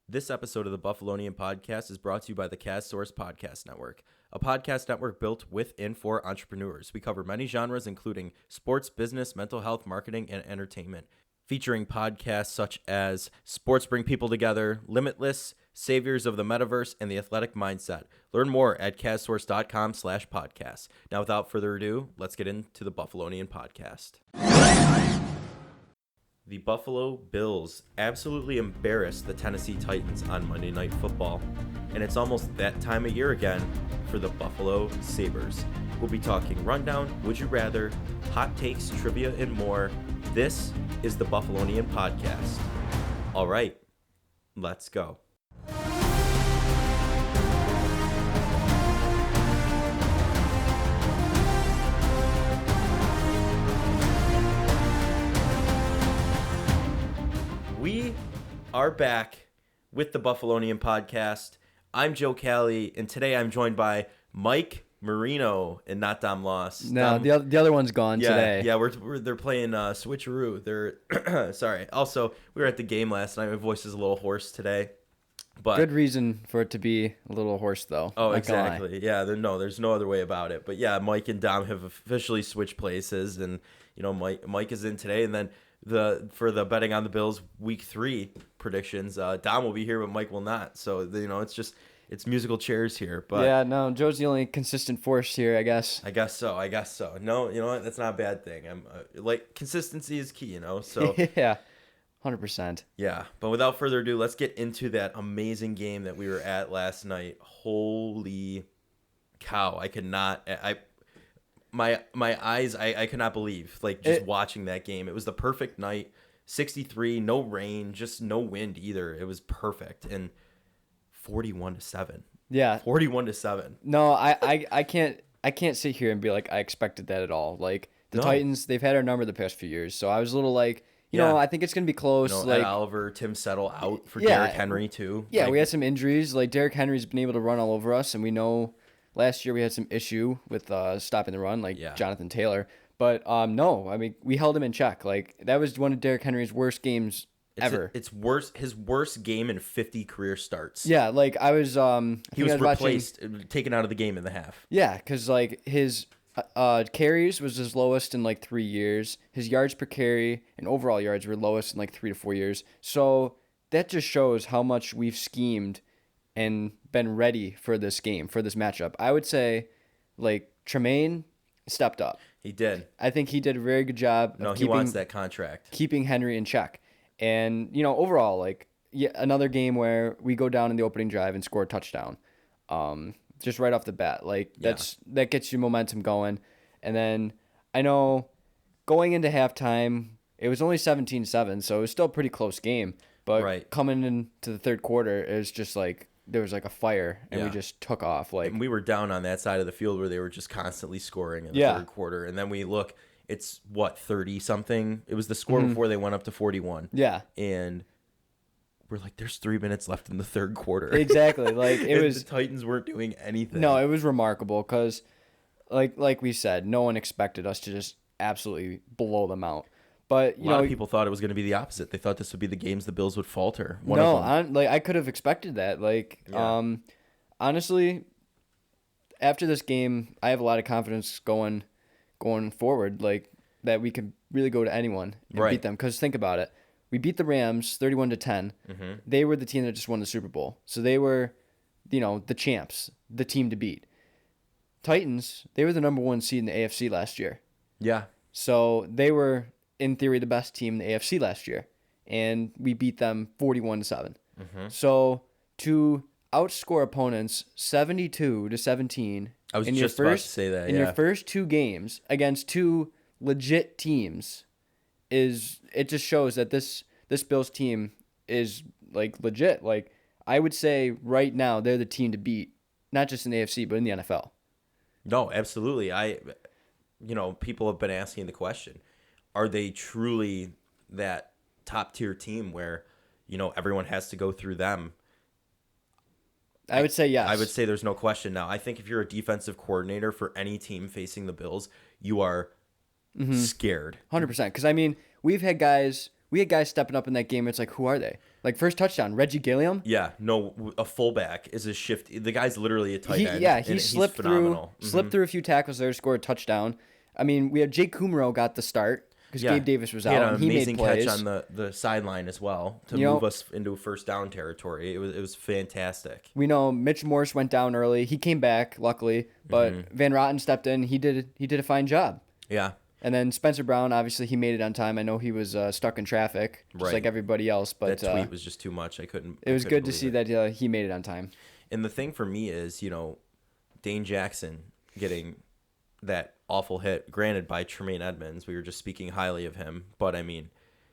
This episode of the Buffalonian Podcast is brought to you by the CastSource Podcast Network, a podcast network built with and for entrepreneurs. We cover many genres, including sports, business, mental health, marketing, and entertainment, featuring podcasts such as Sports Bring People Together, Limitless, Saviors of the Metaverse, and The Athletic Mindset. Learn more at castsource.com/podcasts. Now, without further ado, let's get into the Buffalonian Podcast. The Buffalo Bills absolutely embarrassed the Tennessee Titans on Monday Night Football, and it's almost that time of year again for the Buffalo Sabres. We'll be talking rundown, would you rather, hot takes, trivia, and more. This is the Buffalonian Podcast. All right, let's go. We are back with the Buffalonian Podcast. I'm Joe Cali, and today I'm joined by Mike Marino and not Dom Loss. No, the other one's gone today. Yeah, they're playing switcheroo. They're sorry. Also, we were at the game last night. My voice is a little hoarse today, but Good reason for it to be a little hoarse, though. oh, Not gonna lie. exactly. Yeah, there's no other way about it. But yeah, Mike and Dom have officially switched places, and Mike is in today, and then for the betting on the Bills week 3 predictions, Dom will be here, but Mike will not. So it's musical chairs here. But Yeah, no, Joe's the only consistent force here, I guess. I guess so. No, you know what? That's not a bad thing. I'm consistency is key, So Yeah, 100%. yeah. But without further ado, let's get into that amazing game that we were at last night. Holy cow! I could not. My eyes, I could not believe, watching that game. It was the perfect night, 63, no rain, just no wind either. It was perfect, and 41-7. Yeah. 41-7. No, I can't sit here and be like I expected that at all. Like the No. Titans, they've had our number the past few years, so I was a little like, Yeah. I think it's gonna be close. Ed Like, Oliver, Tim Settle out for Yeah. Derrick Henry too. yeah, we had some injuries. Like Derrick Henry's been able to run all over us, and we know last year we had some issue with stopping the run, like Yeah. Jonathan Taylor. But no, I mean we held him in check. Like that was one of Derrick Henry's worst games ever. It's worse. His worst game in 50 career starts. Yeah, like I was. He was I watching- replaced, taken out of the game in the half. Yeah, because like his carries was his lowest in like 3 years. His yards per carry and overall yards were lowest in like 3 to 4 years. So that just shows how much we've schemed and been ready for this game, for this matchup. I would say, like Tremaine stepped up. He did. I think he did a very good job. No, of he wants that contract. keeping Henry in check. And overall, like another game where we go down in the opening drive and score a touchdown, just right off the bat. Like that gets your momentum going. And then I know going into halftime, it was only 17-7, so it was still a pretty close game. But Right. coming into the third quarter, it was just like there was like a fire, and we Yeah. just took off. Like And we were down on that side of the field where they were just constantly scoring in the Yeah. third quarter. And then we look, it's 30 something. It was the score before they went up to 41. yeah, And we're like, there's 3 minutes left in the third quarter. exactly. Like it And was the Titans weren't doing anything. No, it was remarkable because, like we said, no one expected us to just absolutely blow them out. But A lot of people thought it was going to be the opposite. They thought this would be the games the Bills would falter. One no, of them. I could have expected that. Like, Yeah. honestly, after this game, I have a lot of confidence going forward. Like that we can really go to anyone and Right. beat them. Because think about it, we beat the Rams 31-10. Mm-hmm. They were the team that just won the Super Bowl, so they were, the champs, the team to beat. Titans, they were the number 1 seed in the AFC last year. Yeah. So they were, in theory, the best team in the AFC last year. And we beat them 41-7. Mm-hmm. So to outscore opponents 72-17 I was in just your about first, to say that, in yeah. your first 2 games against 2 legit teams it just shows that this Bills team is like legit. Like I would say right now they're the team to beat, not just in the AFC but in the NFL. No, absolutely. People have been asking the question, are they truly that top tier team where, everyone has to go through them? I would say yes. I would say there's no question now. I think if you're a defensive coordinator for any team facing the Bills, you are scared. 100%. Because, I mean, we've had guys we had guys stepping up in that game. It's like, who are they? Like, first touchdown, Reggie Gilliam. Yeah, no, a fullback is a shift. The guy's literally a tight end. He slipped through a few tackles there, scored a touchdown. I mean, we had Jake Kumro got the start because Gabe Davis was He had out, an and he amazing made plays. catch on the sideline as well to move us into first down territory. It was fantastic. We know Mitch Morse went down early. He came back, luckily, but Van Rotten stepped in. He did a fine job. Yeah. And then Spencer Brown, obviously, he made it on time. I know he was stuck in traffic, just like everybody else. But that tweet was just too much. It was good to see that he made it on time. And the thing for me is, Dane Jackson getting that awful hit, granted by Tremaine Edmonds. We were just speaking highly of him. But, I mean,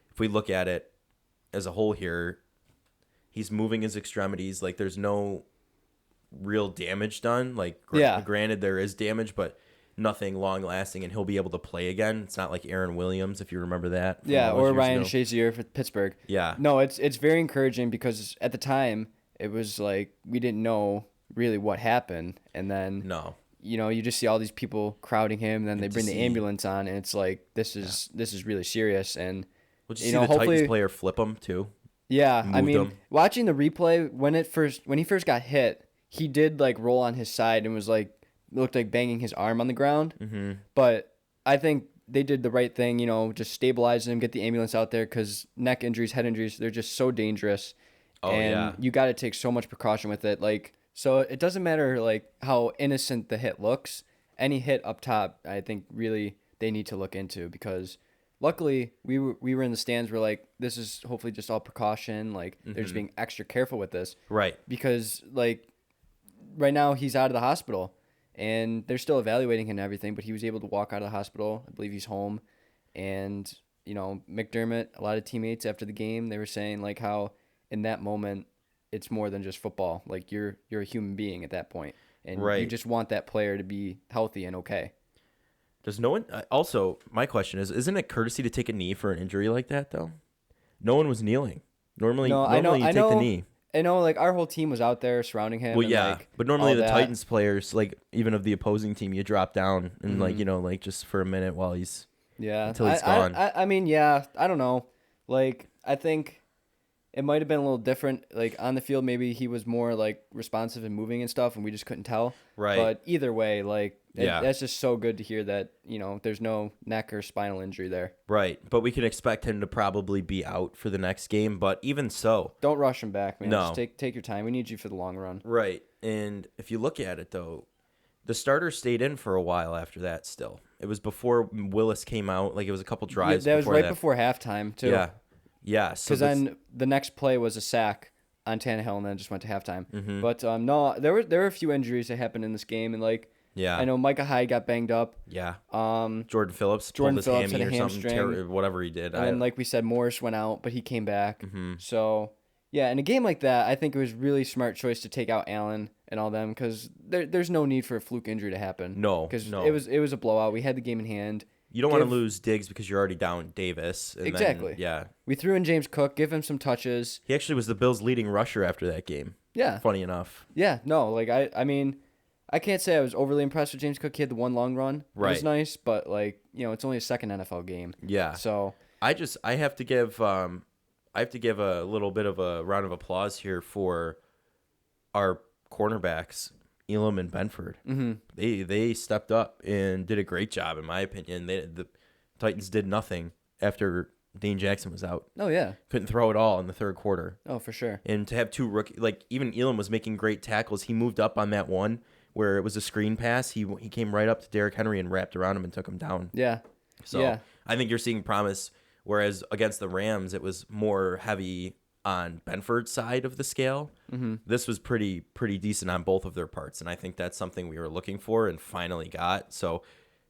if we look at it as a whole here, he's moving his extremities. Like, there's no real damage done. Like, granted, there is damage, but nothing long lasting, and he'll be able to play again. It's not like Aaron Williams, if you remember that. Yeah, or Ryan Shazier for Pittsburgh. Yeah. No, it's very encouraging because at the time it was like we didn't know really what happened, and then you just see all these people crowding him, and then they bring the ambulance on, and it's like this is really serious. And did you see the Titans player flip him too? Yeah, I mean, watching the replay when he first got hit, he did like roll on his side and was like. Looked like banging his arm on the ground. Mm-hmm. But I think they did the right thing, just stabilize him, get the ambulance out there because neck injuries, head injuries, they're just so dangerous. You got to take so much precaution with it. Like, so it doesn't matter like how innocent the hit looks. Any hit up top, I think really they need to look into because luckily we were in the stands. We're like, this is hopefully just all precaution. Like they're just being extra careful with this. Right. Because like right now he's out of the hospital. And they're still evaluating him and everything, but he was able to walk out of the hospital. I believe he's home. And, McDermott, a lot of teammates after the game, they were saying like how in that moment it's more than just football. Like you're a human being at that point. And you just want that player to be healthy and okay. Does no one also my question is, isn't it courtesy to take a knee for an injury like that though? No one was kneeling. Normally you take the knee. I know, like, our whole team was out there surrounding him. Well, and, yeah, like, but normally the Titans players, like, even of the opposing team, you drop down and, like, just for a minute while he's... Yeah. Until he's gone. I mean, yeah, I don't know. Like, I think it might have been a little different. Like, on the field, maybe he was more, like, responsive and moving and stuff, and we just couldn't tell. Right. But either way, like, that's just so good to hear that, there's no neck or spinal injury there. Right. But we can expect him to probably be out for the next game. But even so... Don't rush him back, man. No. Just take your time. We need you for the long run. Right. And if you look at it, though, the starter stayed in for a while after that still. It was before Willis came out. Like, it was a couple drives that was before right before halftime, too. Yeah. Yeah. Because then the next play was a sack on Tannehill, and then just went to halftime. Mm-hmm. But, no, there were a few injuries that happened in this game, and, like... Yeah, I know Micah Hyde got banged up. Yeah. Jordan Phillips pulled his hammy had a or hamstring. something, whatever he did. And like we said, Morris went out, but he came back. Mm-hmm. So, yeah, in a game like that, I think it was really smart choice to take out Allen and all them because there's no need for a fluke injury to happen. No, because it was a blowout. We had the game in hand. You don't want to lose Diggs because you're already down Davis. And exactly. Then, yeah. We threw in James Cook, give him some touches. He actually was the Bills' leading rusher after that game. Yeah. Funny enough. Yeah. No, like I mean. I can't say I was overly impressed with James Cook. He had the one long run. Right. It was nice, but it's only a second NFL game. Yeah. So I have to give a little bit of a round of applause here for our cornerbacks, Elam and Benford. Mm-hmm. They stepped up and did a great job in my opinion. The Titans did nothing after Dane Jackson was out. Oh yeah. Couldn't throw it all in the third quarter. Oh, for sure. And to have two rookie, like even Elam was making great tackles. He moved up on that one where it was a screen pass. He came right up to Derrick Henry and wrapped around him and took him down. Yeah. So yeah. I think you're seeing promise, whereas against the Rams, it was more heavy on Benford's side of the scale. Mm-hmm. This was pretty decent on both of their parts, and I think that's something we were looking for and finally got. So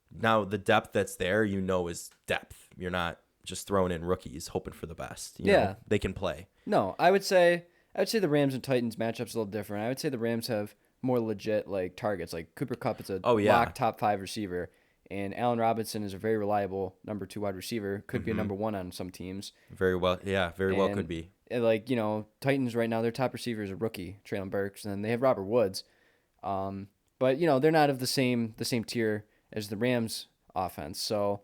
now the depth that's there, is depth. You're not just throwing in rookies hoping for the best. You know, they can play. No, I would say the Rams and Titans matchup's a little different. I would say the Rams have more legit like targets. Like Cooper Kupp is a lock top 5 receiver, and Allen Robinson is a very reliable number 2 wide receiver. Could be a number 1 on some teams. Very well could be. Like Titans right now, their top receiver is a rookie, Traylon Burks, and then they have Robert Woods. But they're not of the same tier as the Rams offense. So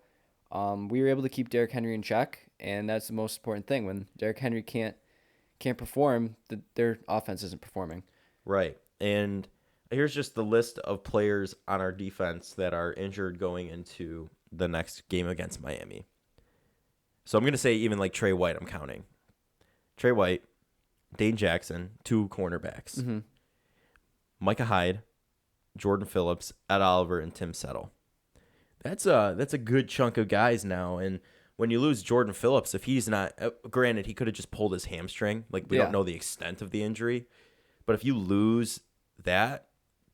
we were able to keep Derrick Henry in check, and that's the most important thing. When Derrick Henry can't perform, their offense isn't performing. Right. And here's just the list of players on our defense that are injured going into the next game against Miami. So I'm going to say even like Trey White, I'm counting. Trey White, Dane Jackson, 2 cornerbacks. Mm-hmm. Micah Hyde, Jordan Phillips, Ed Oliver, and Tim Settle. That's a good chunk of guys now. And when you lose Jordan Phillips, if he's not, granted, he could have just pulled his hamstring. Like, we don't know the extent of the injury. But if you lose that,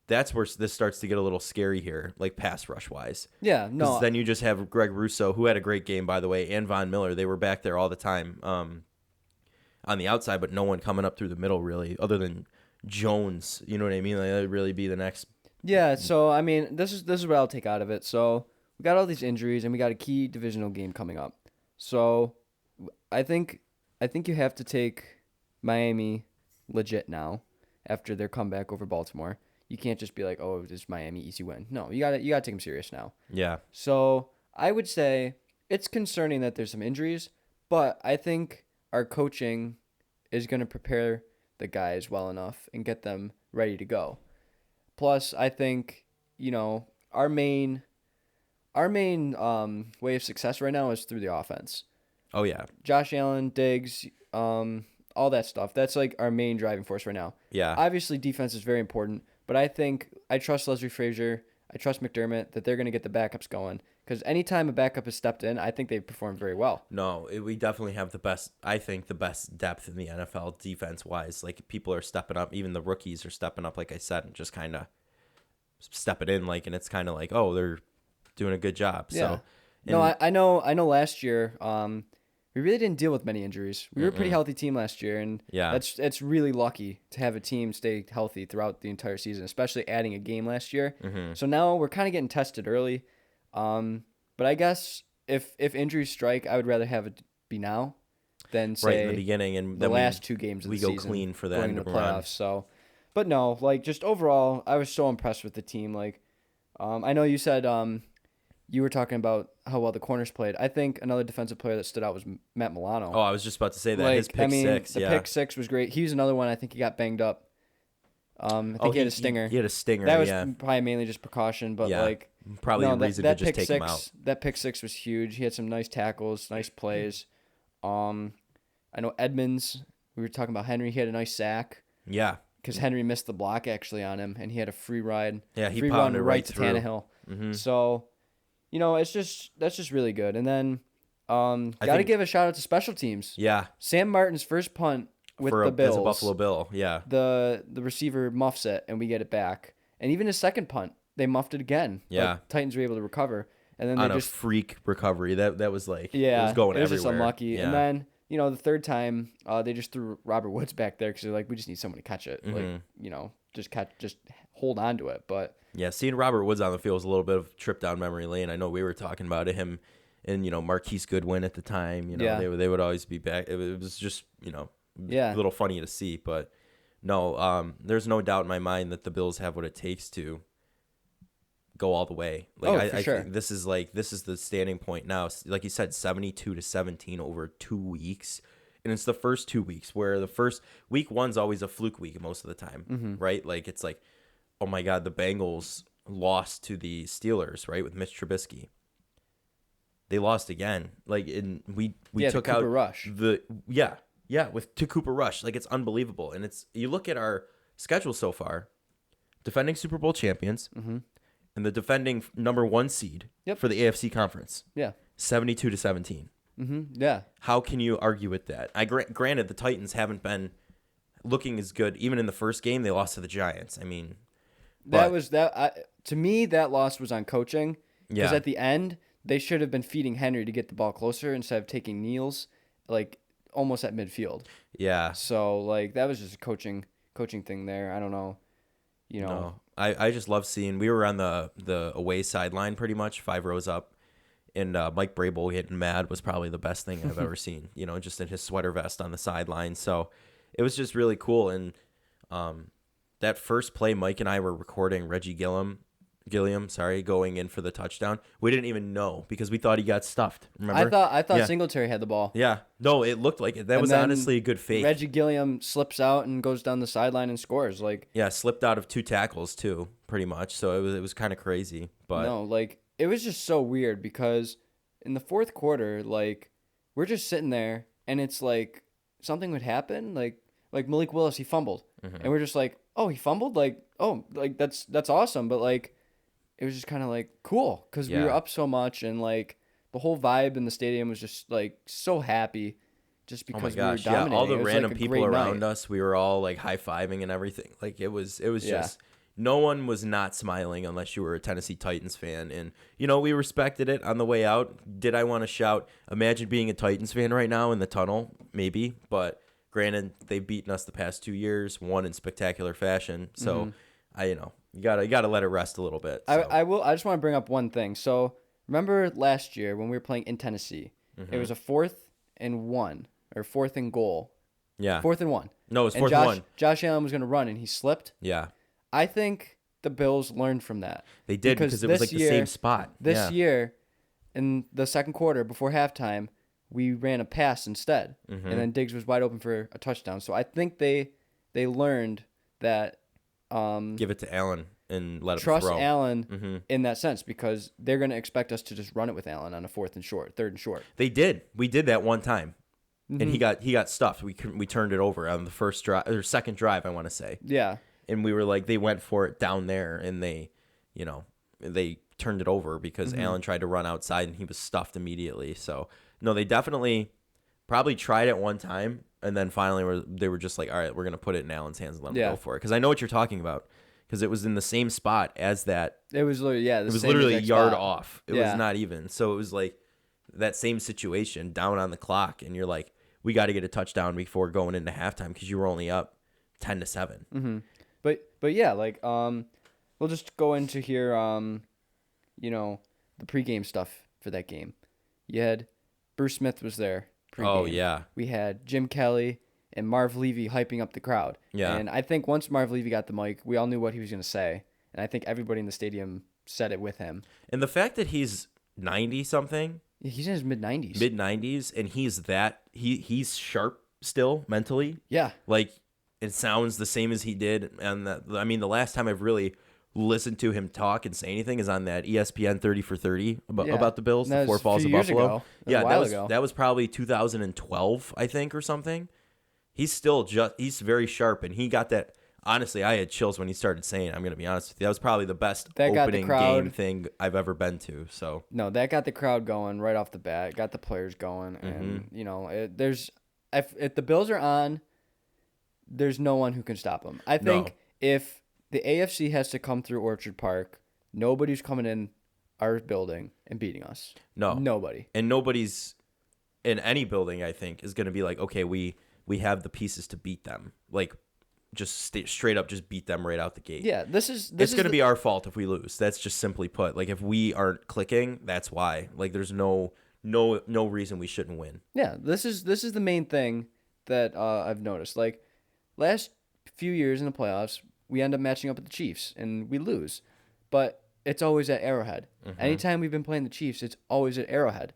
that's where this starts to get a little scary here, like pass rush wise. Yeah, no. Then you just have Greg Russo, who had a great game, by the way, and Von Miller. They were back there all the time on the outside, but no one coming up through the middle, really, other than Jones. You know what I mean? Like, that would really be the next. Yeah, so, I mean, this is what I'll take out of it. So, we got all these injuries, and we got a key divisional game coming up. So, I think you have to take Miami legit now after their comeback over Baltimore. You can't just be like, oh, this is Miami, easy win. No, you gotta take them serious now. Yeah. So I would say it's concerning that there's some injuries, but I think our coaching is going to prepare the guys well enough and get them ready to go. Plus, I think, our main way of success right now is through the offense. Oh, yeah. Josh Allen, Diggs, all that stuff. That's like our main driving force right now. Yeah. Obviously, defense is very important, but I trust Leslie Frazier. I trust McDermott that they're going to get the backups going. Because anytime a backup has stepped in, I think they've performed very well. No, we definitely have the best depth in the NFL defense-wise. Like, people are stepping up. Even the rookies are stepping up, like I said, and just kind of stepping in. Like, and it's kind of like, oh, they're doing a good job. Yeah. So, no, I know last year we really didn't deal with many injuries. We were a pretty healthy team last year, and that's really lucky to have a team stay healthy throughout the entire season, especially adding a game last year. Mm-hmm. So now we're kind of getting tested early. But I guess if injuries strike, I would rather have it be now than say right in the beginning and the last 2 games of the season. We go clean for the going end into of the the playoffs. run. So, but no, like just overall, I was so impressed with the team. Like, I know you said you were talking about how well the corners played. I think another defensive player that stood out was Matt Milano. Oh, I was just about to say that. His pick six. The pick six was great. He was another one. I think he got banged up. I think he had a stinger. He had a stinger. That was probably mainly just precaution, but probably a reason to just take him out. That pick six was huge. He had some nice tackles, nice plays. I know Edmonds. We were talking about Henry. He had a nice sack. Yeah. Because Henry missed the block actually on him, and he had a free ride. Yeah, he free pounded run right to through. Tannehill. Mm-hmm. So, that's just really good. And then, got to give a shout out to special teams. Yeah. Sam Martin's first punt with the Bills. As a Buffalo Bill, yeah. The receiver muffs it, and we get it back. And even his second punt, they muffed it again. Yeah. But Titans were able to recover. And then on they a freak recovery. That was like, it was going everywhere. It was just unlucky. Yeah. And then, the third time, they just threw Robert Woods back there because they're like, we just need someone to catch it. Mm-hmm. Like, just hold on to it. But yeah, seeing Robert Woods on the field was a little bit of a trip down memory lane. I know we were talking about him and, Marquise Goodwin at the time. They would always be back. It was just, a little funny to see. But no, there's no doubt in my mind that the Bills have what it takes to go all the way. Like, for sure. I think this is the standing point now. Like you said, 72-17 over 2 weeks. And it's the first 2 weeks where the first week one's always a fluke week most of the time, right? Like, it's like, oh my God, the Bengals lost to the Steelers, right, with Mitch Trubisky. They lost again. Like, we took out Rush. with Cooper Rush. Like, it's unbelievable. And you look at our schedule so far, defending Super Bowl champions and the defending number 1 seed for the AFC conference. Yeah. 72-17. Yeah. How can you argue with that? Granted, the Titans haven't been looking as good. Even in the first game, they lost to the Giants. I mean, to me, that loss was on coaching. Because Yeah. at the end, they should have been feeding Henry to get the ball closer instead of taking Niels, like, almost at midfield. Yeah. So, like, that was just a coaching thing there. I don't know. No. I just love seeing. We were on the away sideline pretty much, 5 rows up. And Mike Brable getting mad was probably the best thing I've ever seen, just in his sweater vest on the sideline. So it was just really cool. And that first play, Mike and I were recording Reggie Gillum Gilliam, sorry, going in for the touchdown. We didn't even know because we thought he got stuffed. Remember? I thought Yeah. Singletary had the ball. Yeah. No, it looked like it. That And was then honestly a good fake. Reggie Gilliam slips out and goes down the sideline and scores. Like, Yeah, slipped out of 2 tackles too, pretty much. So it was kind of crazy. But no, like it was just so weird because in the fourth quarter, like we're just sitting there and it's like something would happen. Like Malik Willis, he fumbled, and we're just like, oh, he fumbled. Like, oh, like that's awesome. But like, it was just kind of like cool because we were Yeah. up so much and like the whole vibe in the stadium was just like so happy. Just oh my because we were gosh, yeah, dominating. all the It was, like, random a people great around night. us, we were all like high-fiving and everything. Like it was Yeah. just no one was not smiling unless you were a Tennessee Titans fan. And we respected it on the way out. Did I want to shout, imagine being a Titans fan right now in the tunnel? Maybe, but granted, they've beaten us the past 2 years, won in spectacular fashion. So you gotta let it rest a little bit. So. I just want to bring up one thing. So remember last year when we were playing in Tennessee, it was a 4th and 1 or 4th and goal. Yeah. 4th and 1. No, it was And 4th and 1. Josh Allen was going to run and he slipped. Yeah. I think the Bills learned from that. They did because it was like the same spot. This year, in the second quarter before halftime, we ran a pass instead, and then Diggs was wide open for a touchdown. So I think they learned that Give it to Allen and let him trust throw. Allen in that sense because they're going to expect us to just run it with Allen on a 4th and short, 3rd and short. They did. We did that one time. And he got stuffed. We turned it over on the first drive or second drive, I want to say. Yeah. And we were like, they went for it down there, and they turned it over because Allen tried to run outside, and he was stuffed immediately. So, no, they definitely probably tried it one time, and then finally they were just like, all right, we're going to put it in Allen's hands and let him go for it. Because I know what you're talking about because it was in the same spot as that. It was literally, It was literally a yard spot. off. It was not even. So it was like that same situation down on the clock, and you're like, we got to get a touchdown before going into halftime because you were only up 10-7. Mm-hmm. But yeah, like we'll just go into here. The pregame stuff for that game. You had Bruce Smith was there. Pregame. Oh yeah. We had Jim Kelly and Marv Levy hyping up the crowd. Yeah. And I think once Marv Levy got the mic, we all knew what he was going to say, and I think everybody in the stadium said it with him. And the fact that he's 90 something, He's in his mid-90s. mid-90s, and he's sharp still mentally. Yeah. Like it sounds the same as he did. And the last time I've really listened to him talk and say anything is on that ESPN 30 for 30 about the Bills, That the Four was a Falls few of years Buffalo. ago. That was Yeah, a while ago. that was probably 2012, I think, or something. He's still he's very sharp, and he got that. Honestly, I had chills when he started saying it, I'm going to be honest with you. That was probably the best opening game thing I've ever been to. So No, that got the crowd going right off the bat. Got the players going, and if the Bills are on, there's no one who can stop them. I think if the AFC has to come through Orchard Park, nobody's coming in our building and beating us. No. Nobody. And nobody's in any building, I think, is going to be like, okay, we have the pieces to beat them. Like, just straight up just beat them right out the gate. Yeah, it's going to be our fault if we lose. That's just simply put. Like, if we aren't clicking, that's why. Like, there's no reason we shouldn't win. Yeah, this is the main thing that I've noticed. Like, last few years in the playoffs, we end up matching up with the Chiefs, and we lose. But it's always at Arrowhead. Anytime we've been playing the Chiefs, it's always at Arrowhead.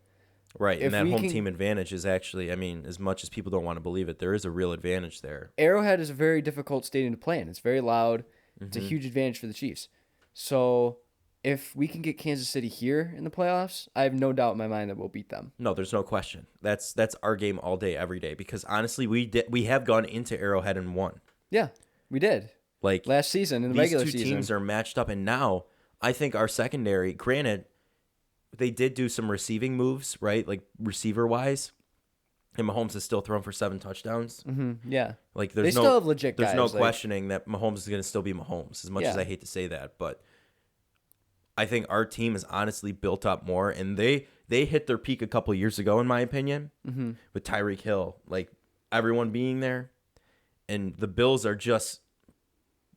Right, If and that we home can- team advantage is actually, as much as people don't want to believe it, there is a real advantage there. Arrowhead is a very difficult stadium to play in. It's very loud. It's a huge advantage for the Chiefs. So if we can get Kansas City here in the playoffs, I have no doubt in my mind that we'll beat them. No, there's no question. That's our game all day, every day. Because honestly, we have gone into Arrowhead and won. Yeah, we did. Like Last season in the these regular two season. teams are matched up, and now I think our secondary. Granted, they did do some receiving moves, right? Like receiver wise, and Mahomes is still thrown for 7 touchdowns. Yeah. Like They there's still have legit there's guys. no like- questioning that Mahomes is going to still be Mahomes. As much as Yeah. I hate to say that, but I think our team is honestly built up more, and they hit their peak a couple years ago, in my opinion, with Tyreek Hill, like everyone being there, and the Bills are just,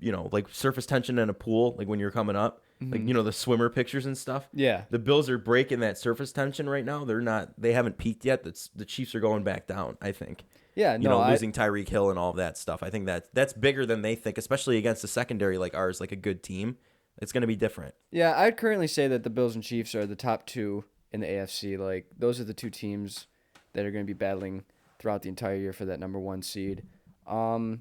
like surface tension in a pool, like when you're coming up, like the swimmer pictures and stuff. Yeah. The Bills are breaking that surface tension right now. They haven't peaked yet. The Chiefs are going back down, I think. Yeah, no, Losing Tyreek Hill and all of that stuff. I think that's bigger than they think, especially against a secondary like ours, like a good team. It's going to be different. Yeah, I'd currently say that the Bills and Chiefs are the top two in the AFC. Like, those are the two teams that are going to be battling throughout the entire year for that number one seed. I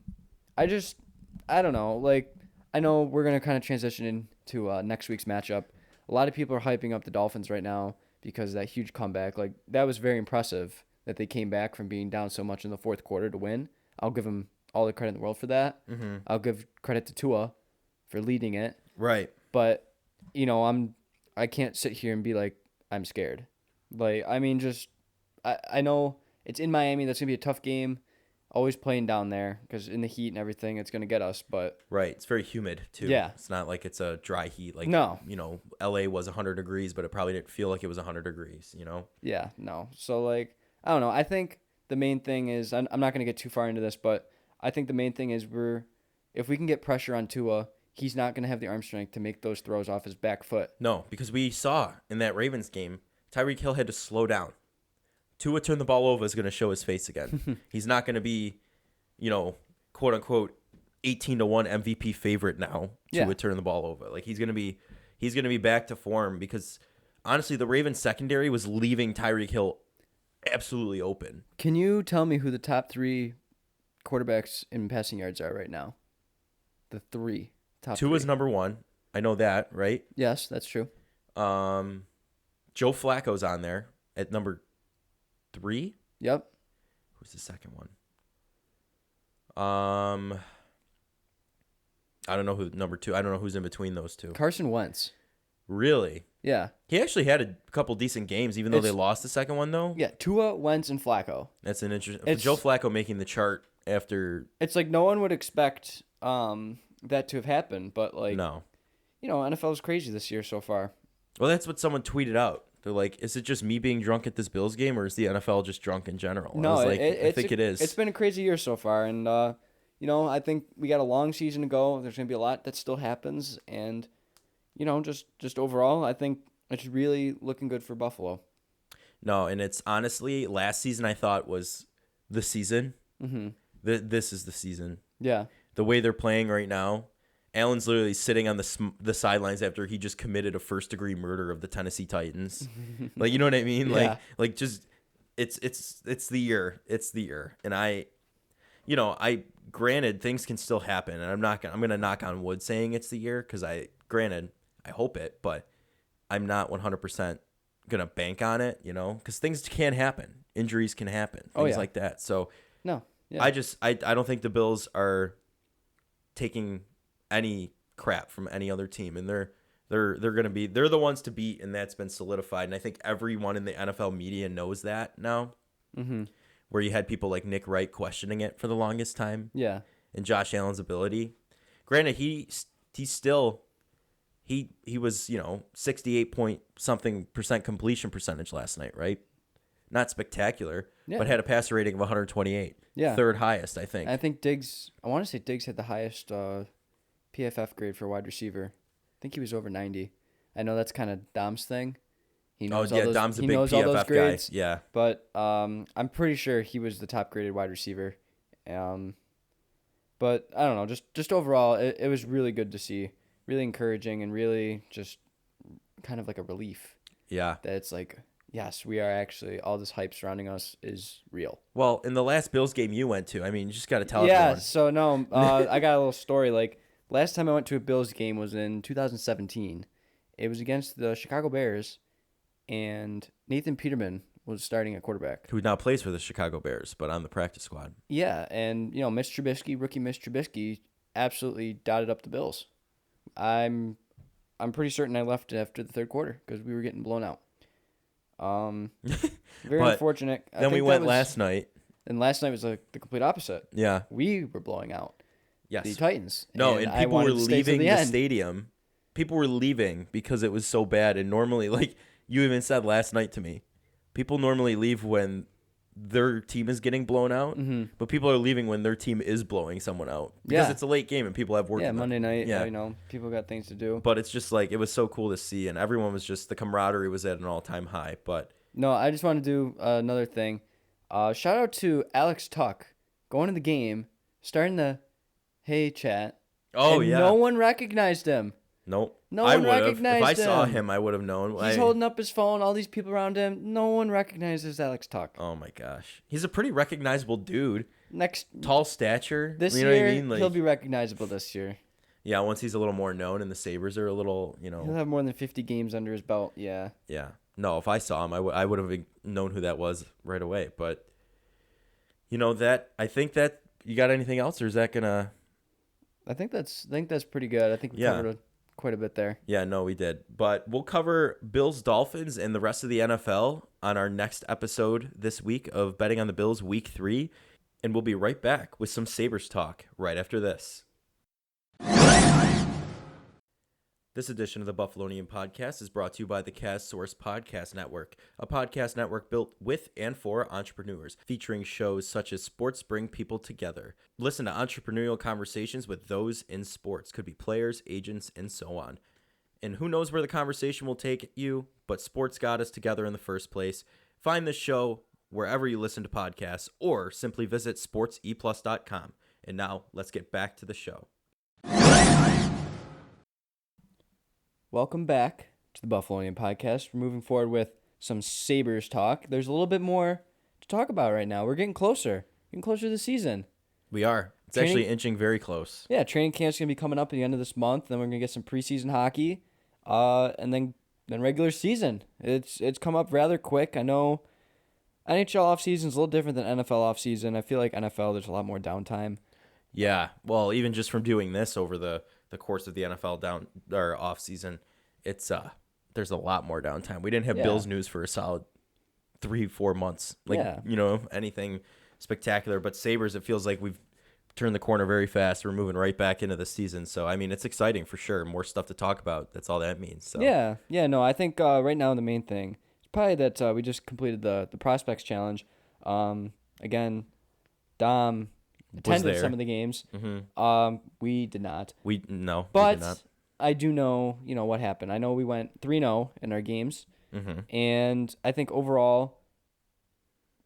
don't know. Like, I know we're going to kind of transition into next week's matchup. A lot of people are hyping up the Dolphins right now because of that huge comeback. Like, that was very impressive that they came back from being down so much in the fourth quarter to win. I'll give them all the credit in the world for that. Mm-hmm. I'll give credit to Tua for leading it. Right. But, I can't sit here and be like, I'm scared. Like, I mean, I know it's in Miami. That's going to be a tough game. Always playing down there because in the heat and everything, it's going to get us. But right, it's very humid too. Yeah, it's not like it's a dry heat. Like no, LA was 100 degrees, but it probably didn't feel like it was 100 degrees. Yeah, no. So like, I don't know. I think the main thing is I'm not going to get too far into this, but I think the main thing is if we can get pressure on Tua, he's not going to have the arm strength to make those throws off his back foot. No, because we saw in that Ravens game, Tyreek Hill had to slow down. Tua turn the ball over is going to show his face again. He's not going to be, quote unquote, 18-1 MVP favorite now. Tua turn the ball over. Like he's going to be back to form because honestly, the Ravens secondary was leaving Tyreek Hill absolutely open. Can you tell me who the top three quarterbacks in passing yards are right now? The top three. Tua's number one. I know that, right? Yes, that's true. Joe Flacco's on there at number 3. Yep. Who's the second one? I don't know who number 2. I don't know who's in between those two. Carson Wentz. Really? Yeah. He actually had a couple decent games, even though they lost the second one, though. Yeah, Tua, Wentz, and Flacco. That's an interesting. Joe Flacco making the chart after. It's like no one would expect that to have happened, but like no. NFL is crazy this year so far. Well, that's what someone tweeted out. They're like, is it just me being drunk at this Bills game, or is the NFL just drunk in general? No, I was like, I think it is. It's been a crazy year so far, and I think we got a long season to go. There's gonna be a lot that still happens, and just overall, I think it's really looking good for Buffalo. No, and it's honestly last season I thought was the season. Mm-hmm. This is the season. Yeah. The way they're playing right now, Allen's literally sitting on the sidelines after he just committed a first-degree murder of the Tennessee Titans. Like, you know what I mean? Yeah. Like just it's the year. It's the year. And I granted things can still happen, and I'm going to knock on wood saying it's the year cuz I hope it, but I'm not 100% going to bank on it, cuz things can happen. Injuries can happen. Things like that. So no. Yeah. I don't think the Bills are taking any crap from any other team, and they're the ones to beat, and that's been solidified. And I think everyone in the NFL media knows that now. Mm-hmm. Where you had people like Nick Wright questioning it for the longest time. Yeah. And Josh Allen's ability. Granted, he was 68 point something % completion percentage last night, right? Not spectacular, but had a passer rating of 128. Yeah. Third highest, I think. I want to say Diggs had the highest PFF grade for wide receiver. I think he was over 90. I know that's kind of Dom's thing. He knows all those, Dom's a he big knows all those PFF grades, guy. Yeah. But I'm pretty sure he was the top graded wide receiver. But I don't know, just overall, it was really good to see. Really encouraging and really just kind of like a relief. Yeah. That it's like, yes, we are actually, all this hype surrounding us is real. Well, in the last Bills game you went to, I mean, you just got to tell everyone. Yeah, so no, I got a little story. Like, last time I went to a Bills game was in 2017. It was against the Chicago Bears, and Nathan Peterman was starting at quarterback. Who now plays for the Chicago Bears, but on the practice squad. Yeah, and, Mitch Trubisky, rookie Mitch Trubisky, absolutely dotted up the Bills. I'm pretty certain I left after the third quarter because we were getting blown out. Very unfortunate. Then we went last night. And last night was the complete opposite. Yeah. We were blowing out the Titans. No, and people were leaving the stadium. People were leaving because it was so bad. And normally, like you even said last night to me, people normally leave when their team is getting blown out, but people are leaving when their team is blowing someone out because it's a late game and people have work. Yeah, Monday night. Yeah, people got things to do. But it's just like it was so cool to see, and everyone was just the camaraderie was at an all-time high. But no, I just want to do another thing. Shout out to Alex Tuck going to the game, starting the hey chat. Oh, and yeah. No one recognized him. Nope. No I one would have. If I recognized saw him. him, I would have known. He's holding up his phone, all these people around him. No one recognizes Alex Tuck. Oh my gosh. He's a pretty recognizable dude. Next Tall stature. This you know year, what I mean? Like, he'll be recognizable this year. yeah, once he's a little more known and the Sabres are a little, He'll have more than 50 games under his belt, yeah. Yeah. No, if I saw him, I would have known who that was right away. But, I think that, you got anything else, or is that going to... I think that's pretty good. I think we covered quite a bit there. Yeah, no, we did. But we'll cover Bills, Dolphins, and the rest of the NFL on our next episode this week of Betting on the Bills Week 3. And we'll be right back with some Sabres talk right after this. This edition of the Buffalonian Podcast is brought to you by the Cast Source Podcast Network, a podcast network built with and for entrepreneurs, featuring shows such as Sports Bring People Together. Listen to entrepreneurial conversations with those in sports, could be players, agents, and so on. And who knows where the conversation will take you, but sports got us together in the first place. Find this show wherever you listen to podcasts, or simply visit sportseplus.com. And now, let's get back to the show. Welcome back to the Buffalonian Podcast. We're moving forward with some Sabres talk. There's a little bit more to talk about right now. We're getting closer to the season. We are. It's actually inching very close. Yeah, training camp's going to be coming up at the end of this month. Then we're going to get some preseason hockey, and then regular season. It's come up rather quick. I know NHL offseason is a little different than NFL offseason. I feel like NFL, there's a lot more downtime. Yeah, well, even just from doing this over the course of the NFL off season, it's there's a lot more downtime. We didn't have Bills news for a solid 3-4 months. Anything spectacular. But Sabres, it feels like we've turned the corner very fast. We're moving right back into the season. So I mean, it's exciting for sure. More stuff to talk about. That's all that means. So No, I think right now the main thing is probably that we just completed the prospects challenge. Again, Dom attended some of the games. Mm-hmm. We did not. But we did not. I do know, what happened. I know we went 3-0 in our games, and I think overall,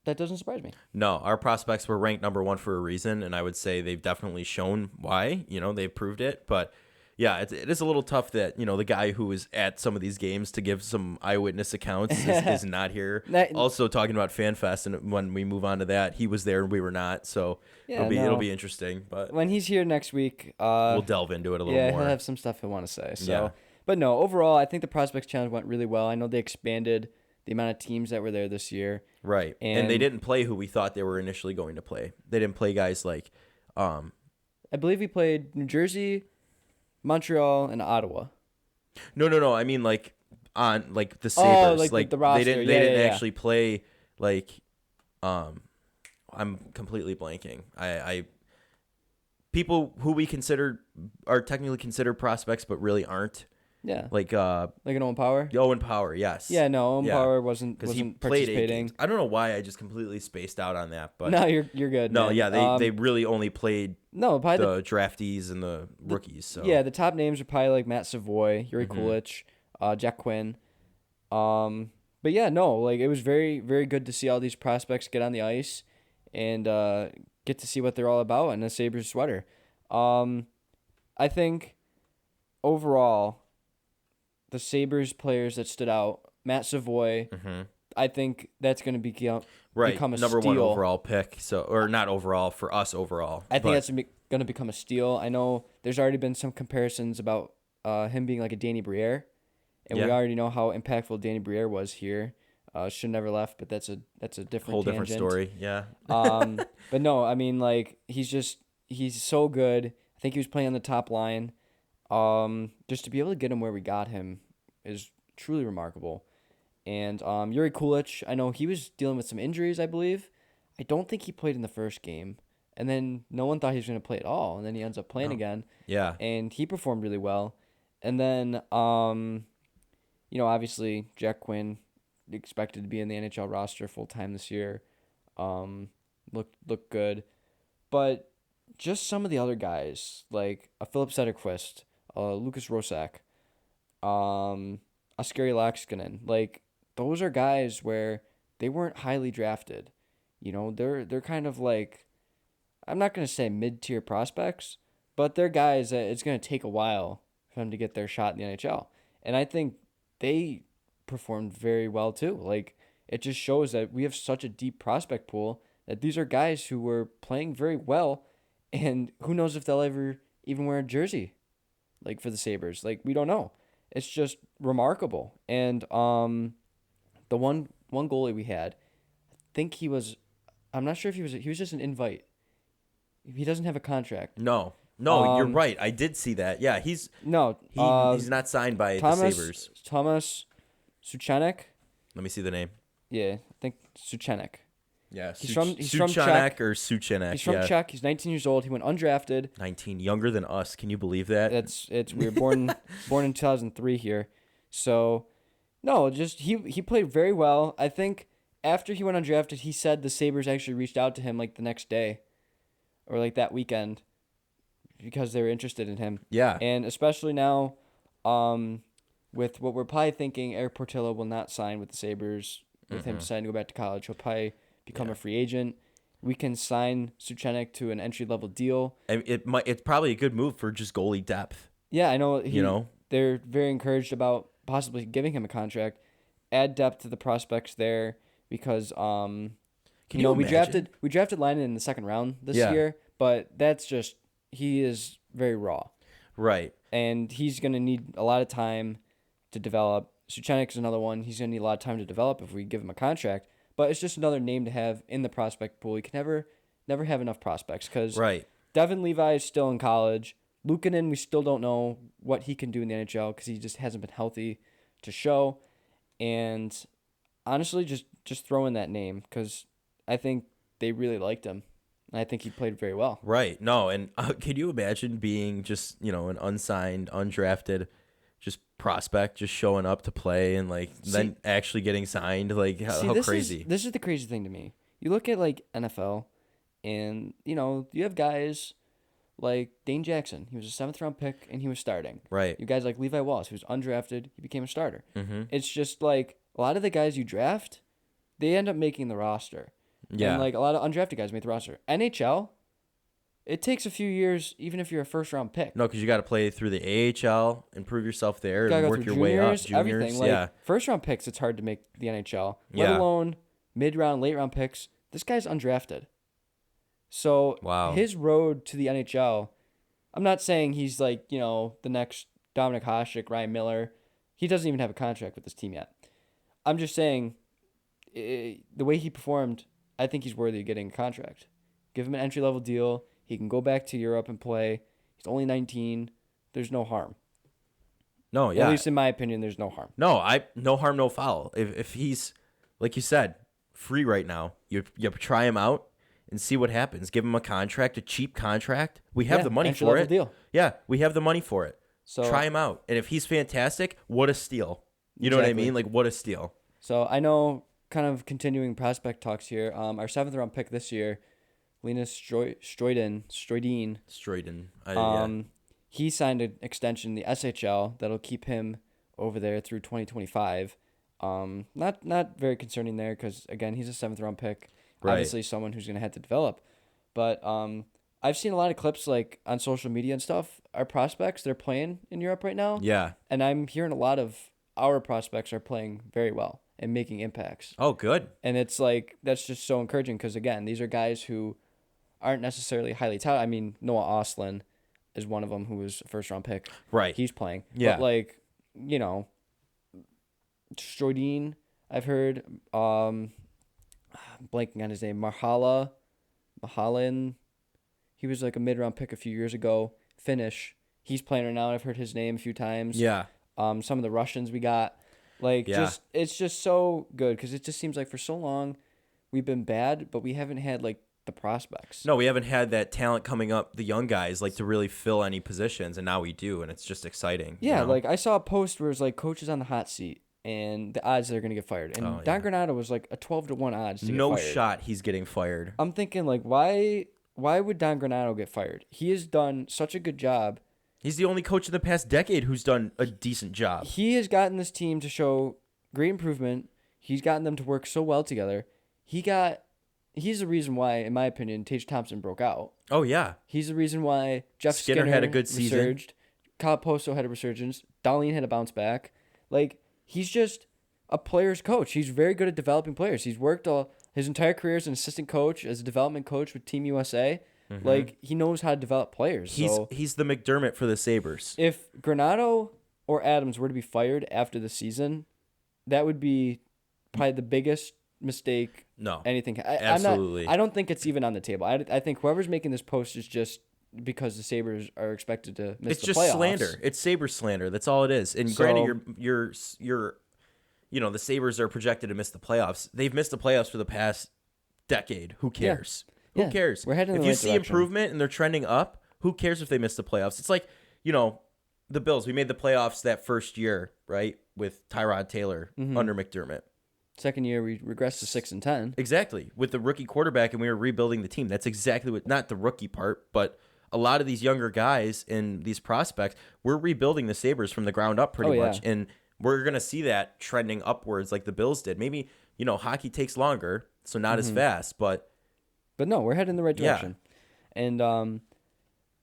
that doesn't surprise me. No, our prospects were ranked number 1 for a reason, and I would say they've definitely shown why. They've proved it, but. Yeah, it is a little tough that, the guy who was at some of these games to give some eyewitness accounts is not here. Also talking about FanFest, and when we move on to that, he was there and we were not. So it'll be interesting. But when he's here next week, we'll delve into it a little more. Yeah, he'll have some stuff he'll want to say. So, But no, overall, I think the Prospects Challenge went really well. I know they expanded the amount of teams that were there this year. Right, and they didn't play who we thought they were initially going to play. They didn't play guys like... I believe we played New Jersey, Montreal, and Ottawa. No. I mean, on the Sabres, the roster. They didn't actually play I'm completely blanking. I people who we consider are technically considered prospects, but really aren't. Yeah. Like an Owen Power. Owen Power, yes. Yeah, no, Owen Power wasn't participating. I don't know why I just completely spaced out on that, but no, you're good. No, man. yeah, they really only played probably the draftees and the rookies. So yeah, the top names are probably like Matt Savoy, Yuri Kulich, Jack Quinn. But yeah, no, it was very, very good to see all these prospects get on the ice and get to see what they're all about in a Sabres sweater. I think overall, the Sabres players that stood out, Matt Savoy, I think that's going to become a number steal. 1 overall pick. So, or not overall for us overall. I think that's going to become a steal. I know there's already been some comparisons about him being like a Danny Briere, and we already know how impactful Danny Briere was here. Should never left, but that's a different whole tangent. different story. Yeah. But no, I mean he's so good. I think he was playing on the top line. Just to be able to get him where we got him is truly remarkable. And Yuri Kulich, I know he was dealing with some injuries, I believe. I don't think he played in the first game. And then no one thought he was going to play at all. And then he ends up playing again. Yeah. And he performed really well. And then, obviously, Jack Quinn expected to be in the NHL roster full-time this year. Looked good. But just some of the other guys, like a Philip Sederqvist, Lucas Rosak, Oskari Laxkonen, those are guys where they weren't highly drafted. They're kind of I'm not going to say mid-tier prospects, but they're guys that it's going to take a while for them to get their shot in the NHL. And I think they performed very well too. Like, it just shows that we have such a deep prospect pool that these are guys who were playing very well, and who knows if they'll ever even wear a jersey, like, for the Sabres. Like, we don't know. It's just remarkable. And the one goalie we had, I think I'm not sure if he was just an invite. He doesn't have a contract. No, you're right. I did see that. Yeah, he's not signed by the Sabres. Thomas Suchanek. Let me see the name. Yeah, I think Suchanek. Yeah, he's from Czech Czech. or Suchanek. He's from Czech. He's 19 years old. He went undrafted. 19, younger than us. Can you believe that? We were born in 2003 here, so no, just he played very well. I think after he went undrafted, he said the Sabres actually reached out to him like the next day, or like that weekend, because they were interested in him. Yeah, and especially now, with what we're probably thinking, Eric Portillo will not sign with the Sabres. With him deciding to go back to college, he'll probably become a free agent. We can sign Suchanek to an entry-level deal. And it's probably a good move for just goalie depth. Yeah, I know. They're very encouraged about possibly giving him a contract, add depth to the prospects there, because we drafted Leinen in the second round this year, but that's just, he is very raw. Right. And he's going to need a lot of time to develop. Suchanek is another one. He's going to need a lot of time to develop if we give him a contract. But it's just another name to have in the prospect pool. You can never have enough prospects, because Devin Levi is still in college. Luukkonen, we still don't know what he can do in the NHL because he just hasn't been healthy to show. And honestly, just throw in that name, because I think they really liked him. And I think he played very well. Right. No, and can you imagine being just, an unsigned, undrafted just prospect, just showing up to play and then actually getting signed? Like, how crazy. This is the crazy thing to me. You look at like NFL, and you have guys like Dane Jackson. He was a 7th round pick and he was starting. Right. You guys like Levi Wallace, who was undrafted, he became a starter. Mm-hmm. It's just like a lot of the guys you draft, they end up making the roster. Yeah. And like a lot of undrafted guys make the roster. NHL, it takes a few years, even if you're a 1st round pick. No, because you got to play through the AHL, improve yourself there, and work your way up. Juniors, everything. Like, 1st round picks, it's hard to make the NHL. Let alone mid round, late round picks. This guy's undrafted. So his road to the NHL, I'm not saying he's like, the next Dominic Hasek, Ryan Miller. He doesn't even have a contract with this team yet. I'm just saying, the way he performed, I think he's worthy of getting a contract. Give him an entry-level deal. He can go back to Europe and play. He's only 19. There's no harm. No, yeah. At least in my opinion, there's no harm. No, no harm, no foul. If he's, like you said, free right now, you try him out and see what happens. Give him a contract, a cheap contract. We have the money for it. Deal. Yeah, we have the money for it. So try him out. And if he's fantastic, what a steal. You know what I mean? Like, what a steal. So I know, kind of continuing prospect talks here, our 7th round pick this year, Linus Stroiden. He signed an extension in the SHL that'll keep him over there through 2025. Not very concerning there, because again, he's a 7th round pick. Right. Obviously someone who's going to have to develop. But I've seen a lot of clips like on social media and stuff. Our prospects, they're playing in Europe right now. Yeah. And I'm hearing a lot of our prospects are playing very well and making impacts. Oh, good. And it's like, that's just so encouraging, because again, these are guys who aren't necessarily highly touted. I mean, Noah Ostlund is one of them, who was a 1st round pick. Right. He's playing. Yeah. But like, Stroidin, I've heard, blanking on his name, Mahalan. He was like a mid-round pick a few years ago. Finnish. He's playing right now. I've heard his name a few times. Yeah. Some of the Russians we got. It's just so good, because it just seems like for so long we've been bad, but we haven't had like the prospects. No, we haven't had that talent coming up, the young guys, like to really fill any positions, and now we do, and it's just exciting. Yeah, like I saw a post where it was like coaches on the hot seat and the odds they're going to get fired. And Don Granato was like a 12-1 odds to get fired. No shot he's getting fired. I'm thinking, like, why would Don Granato get fired? He has done such a good job. He's the only coach in the past decade who's done a decent job. He has gotten this team to show great improvement. He's gotten them to work so well together. He's the reason why, in my opinion, Tage Thompson broke out. Oh, yeah. He's the reason why Jeff Skinner had a good season. Resurged. Kyle Poso had a resurgence. Darlene had a bounce back. Like, he's just a player's coach. He's very good at developing players. He's worked his entire career as an assistant coach, as a development coach with Team USA. Mm-hmm. Like, he knows how to develop players. He's the McDermott for the Sabres. If Granato or Adams were to be fired after the season, that would be probably the biggest mistake. No, anything. absolutely. I don't think it's even on the table. I think whoever's making this post is just because the Sabres are expected to miss the playoffs. It's just slander. It's Sabres slander. That's all it is. And granted, you're the Sabres are projected to miss the playoffs. They've missed the playoffs for the past decade. Who cares? Yeah. Who cares? We're heading in if the you right see direction. improvement and they're trending up, who cares if they miss the playoffs? It's like, the Bills. We made the playoffs that first year, right, with Tyrod Taylor under McDermott. Second year, we regressed to 6-10. Exactly. With the rookie quarterback, and we were rebuilding the team. That's exactly what, not the rookie part, but a lot of these younger guys and these prospects, we're rebuilding the Sabres from the ground up pretty much. And we're going to see that trending upwards like the Bills did. Maybe, hockey takes longer, so not as fast, but no, we're heading in the right direction. Yeah. And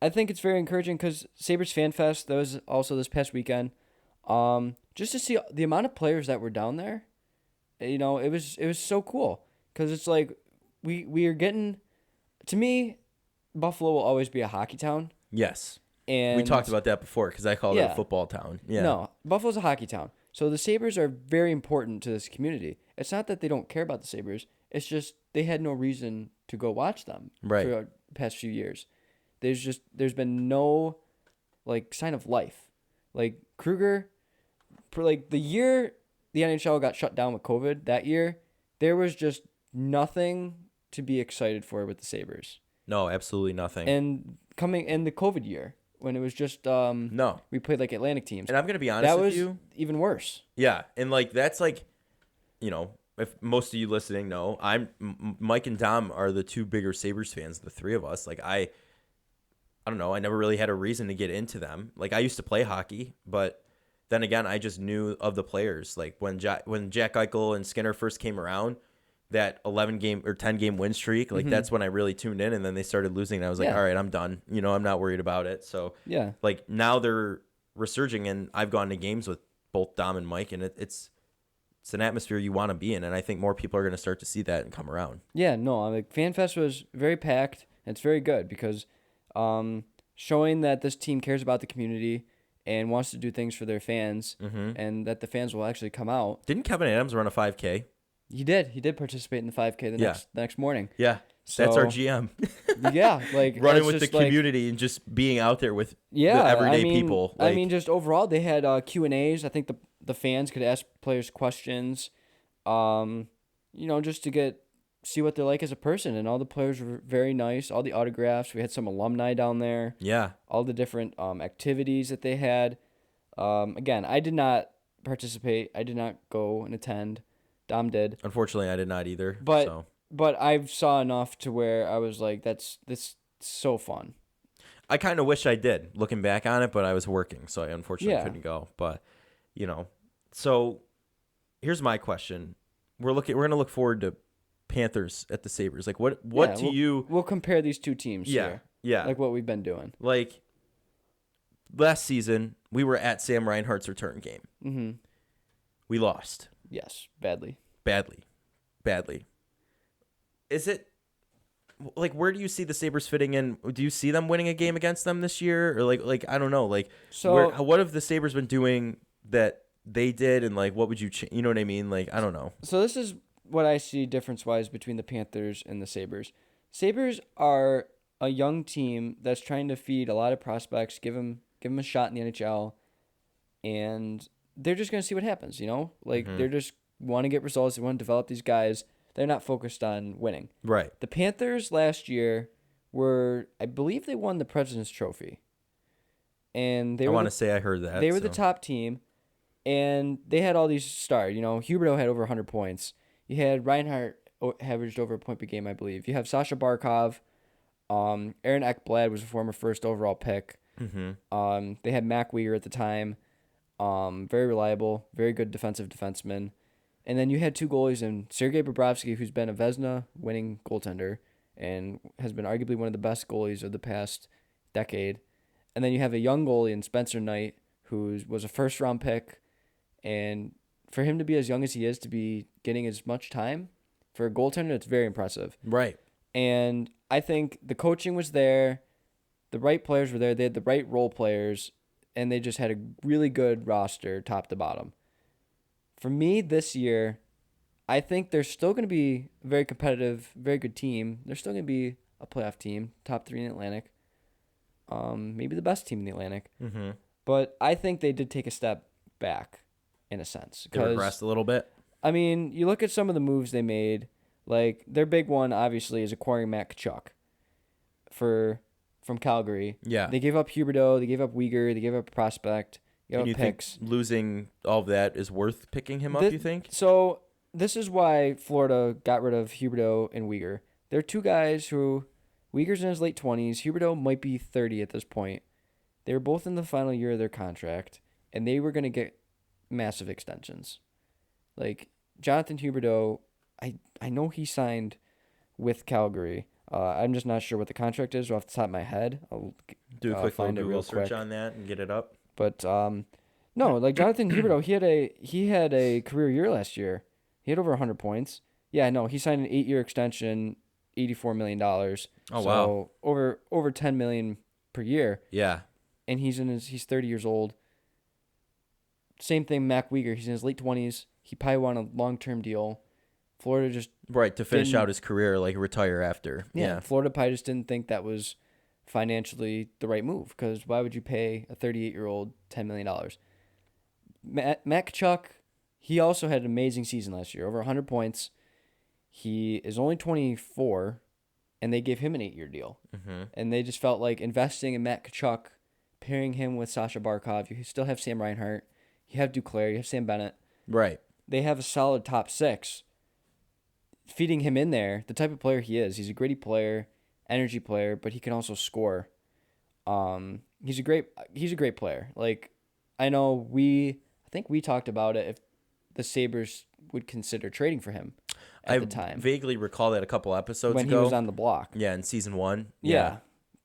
I think it's very encouraging because Sabres Fan Fest, that was also this past weekend. Just to see the amount of players that were down there, it was so cool because it's like we are getting, to me, Buffalo will always be a hockey town. Yes. And we talked about that before because I called it a football town. Yeah. No, Buffalo's a hockey town. So the Sabres are very important to this community. It's not that they don't care about the Sabres. It's just they had no reason to go watch them for the past few years. There's been no sign of life. Like Kruger, for the year the NHL got shut down with COVID, that year there was just nothing to be excited for with the Sabres. No, absolutely nothing. And coming in the COVID year when it was just we played Atlantic teams. And I'm gonna be honest with you, that was even worse. Yeah, and that's if most of you listening know, Mike and Dom are the two bigger Sabres fans, the three of us. I don't know, I never really had a reason to get into them. I used to play hockey, but then again, I just knew of the players. When Jack Eichel and Skinner first came around, that 11-game or 10-game win streak, that's when I really tuned in, and then they started losing, and I was like, all right, I'm done. I'm not worried about it. So yeah, now they're resurging, and I've gone to games with both Dom and Mike, and it's an atmosphere you want to be in, and I think more people are going to start to see that and come around. Yeah, no, FanFest was very packed, and it's very good because showing that this team cares about the community and wants to do things for their fans, and that the fans will actually come out. Didn't Kevin Adams run a 5K? He did participate in the 5K the next morning. Yeah, so, that's our GM. Yeah, running with the community and just being out there with the everyday people. Just overall, they had Q&As. I think the fans could ask players questions, just to see what they're like as a person. And all the players were very nice. All the autographs. We had some alumni down there. Yeah. All the different activities that they had. Again, I did not participate. I did not go and attend. Dom did. Unfortunately, I did not either. But I saw enough to where I was like, this so fun. I kind of wish I did, looking back on it, but I was working, so I unfortunately couldn't go. But, so here's my question. We're going to look forward to Panthers at the Sabres. What do you... We'll compare these two teams here. Yeah. What we've been doing. Last season, we were at Sam Reinhart's return game. Mm-hmm. We lost. Yes, badly. Is it where do you see the Sabres fitting in? Do you see them winning a game against them this year, or I don't know, what have the Sabres been doing that they did, and what would you you know what I mean? I don't know. So this is what I see difference wise between the Panthers and the Sabres. Sabres are a young team that's trying to feed a lot of prospects, give them a shot in the NHL, and they're just going to see what happens, They're just want to get results. They want to develop these guys. They're not focused on winning. Right. The Panthers last year I believe they won the President's Trophy. And I want to say I heard that. They were the top team, and they had all these stars. Huberdeau had over 100 points. You had Reinhart averaged over a point per game, I believe. You have Sasha Barkov. Aaron Ekblad was a former first overall pick. Mm-hmm. They had Mac Weir at the time. Very reliable, very good defenseman. And then you had two goalies in Sergei Bobrovsky, who's been a Vezina winning goaltender and has been arguably one of the best goalies of the past decade. And then you have a young goalie in Spencer Knight, who was a first-round pick. And for him to be as young as he is, to be getting as much time, for a goaltender, it's very impressive. Right. And I think the coaching was there. The right players were there. They had the right role players. And they just had a really good roster, top to bottom. For me, this year, I think they're still going to be a very competitive, very good team. They're still going to be a playoff team, top 3 in the Atlantic. Maybe the best team in the Atlantic. Mm-hmm. But I think they did take a step back, in a sense. They regressed a little bit. I mean, you look at some of the moves they made. Like, their big one, obviously, is acquiring Matt Tkachuk from Calgary. Yeah. They gave up Huberdeau. They gave up Weegar. They gave up a prospect. They gave And you up picks. think losing all of that is worth picking him up, you think? So, this is why Florida got rid of Huberdeau and Weegar. They're two guys who, Weegar's in his late 20s. Huberdeau might be 30 at this point. They were both in the final year of their contract, and they were going to get massive extensions. Like, Jonathan Huberdeau, I know he signed with Calgary. I'm just not sure what the contract is off the top of my head. I'll Do a quick find it Google real search quick. on that and get it up. But no, like Jonathan Huberdeau, he had a career year last year. He had over 100 points. Yeah, no, he signed an 8-year extension, $84 million. Oh, so wow. over $10 million per year. Yeah. And he's 30 years old. Same thing, Mac Weegar. He's in his late 20s. He probably wanted a long-term deal. Florida just Right, to finish out his career, like retire after. Yeah. Florida probably just didn't think that was financially the right move, because why would you pay a 38-year-old $10 million? Matt Tkachuk, he also had an amazing season last year, over 100 points. He is only 24, and they gave him an 8-year deal. Mm-hmm. And they just felt like investing in Matt Tkachuk, pairing him with Sasha Barkov. You still have Sam Reinhart. You have Duclair. You have Sam Bennett. Right. They have a solid top 6. Feeding him in there, the type of player he is, he's a gritty player, energy player, but he can also score. He's a great player. Like, I think we talked about it, if the Sabres would consider trading for him at the time. I vaguely recall that a couple episodes when ago. he was on the block. Yeah, in season 1. Yeah.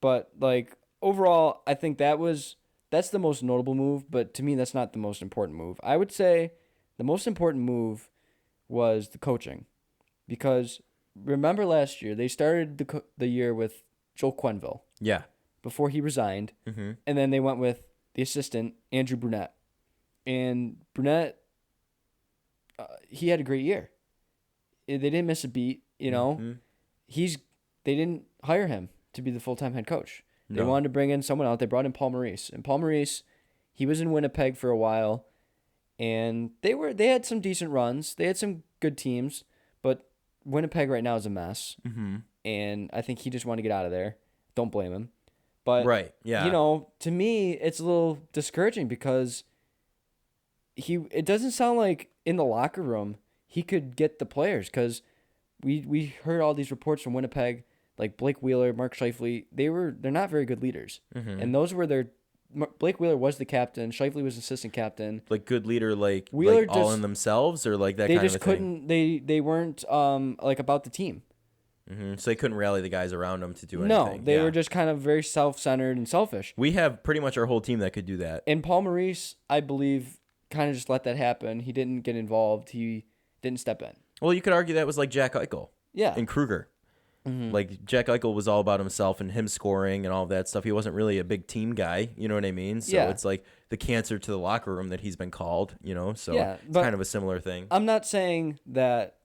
But like overall, I think that's the most notable move, but to me that's not the most important move. I would say the most important move was the coaching. Because remember last year, they started the year with Joel Quenneville. Yeah. Before he resigned. Mm-hmm. And then they went with the assistant, Andrew Brunette. And Brunette, he had a great year. They didn't miss a beat, you know. Mm-hmm. They didn't hire him to be the full-time head coach. They No. wanted to bring in someone else. They brought in Paul Maurice. And Paul Maurice, he was in Winnipeg for a while. And they had some decent runs. They had some good teams. But Winnipeg right now is a mess, and I think he just wanted to get out of there. Don't blame him. But, right, yeah. You know, to me, it's a little discouraging because it doesn't sound like in the locker room he could get the players, because we heard all these reports from Winnipeg, like Blake Wheeler, Mark Scheifele. They're not very good leaders, and those were Blake Wheeler was the captain. Scheifele was assistant captain. Like good leader, like Wheeler all just, in themselves, or like that they kind just of a couldn't. thing? They weren't like about the team. Mm-hmm. So they couldn't rally the guys around them to do anything. No, they were just kind of very self-centered and selfish. We have pretty much our whole team that could do that. And Paul Maurice, I believe, kind of just let that happen. He didn't get involved. He didn't step in. Well, you could argue that was like Jack Eichel. Yeah. And Kruger. Like Jack Eichel was all about himself and him scoring and all of that stuff. He wasn't really a big team guy, you know what I mean? So it's like the cancer to the locker room that he's been called, you know? So it's kind of a similar thing. I'm not saying that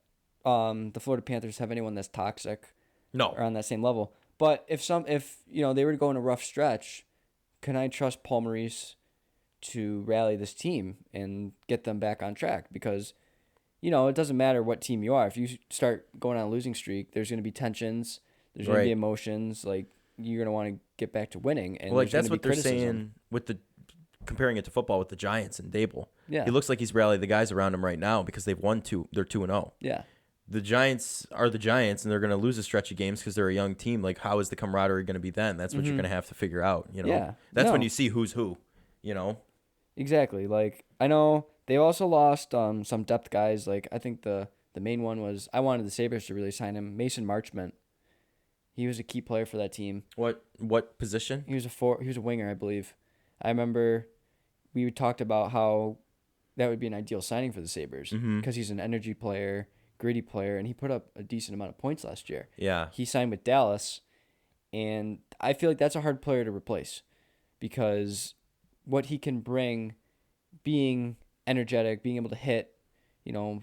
the Florida Panthers have anyone that's toxic. No. Or on that same level. But if they were to go in a rough stretch, can I trust Paul Maurice to rally this team and get them back on track? Because it doesn't matter what team you are. If you start going on a losing streak, there's going to be tensions. There's going to be emotions. Like, you're going to want to get back to winning. And well, like that's what criticism. they're saying with comparing it to football with the Giants and Dable. Yeah. He looks like he's rallied the guys around him right now because they've won 2. They're 2-0. Yeah. The Giants are the Giants, and they're going to lose a stretch of games because they're a young team. Like, how is the camaraderie going to be then? That's what you're going to have to figure out, you know? Yeah. That's when you see who's who, you know? Exactly. Like, I know they also lost some depth guys. Like, I think the main one was, I wanted the Sabres to really sign him, Mason Marchment. He was a key player for that team. What position? He was a winger, I believe. I remember we talked about how that would be an ideal signing for the Sabres because he's an energy player, gritty player, and he put up a decent amount of points last year. Yeah. He signed with Dallas, and I feel like that's a hard player to replace because what he can bring, being energetic, being able to hit,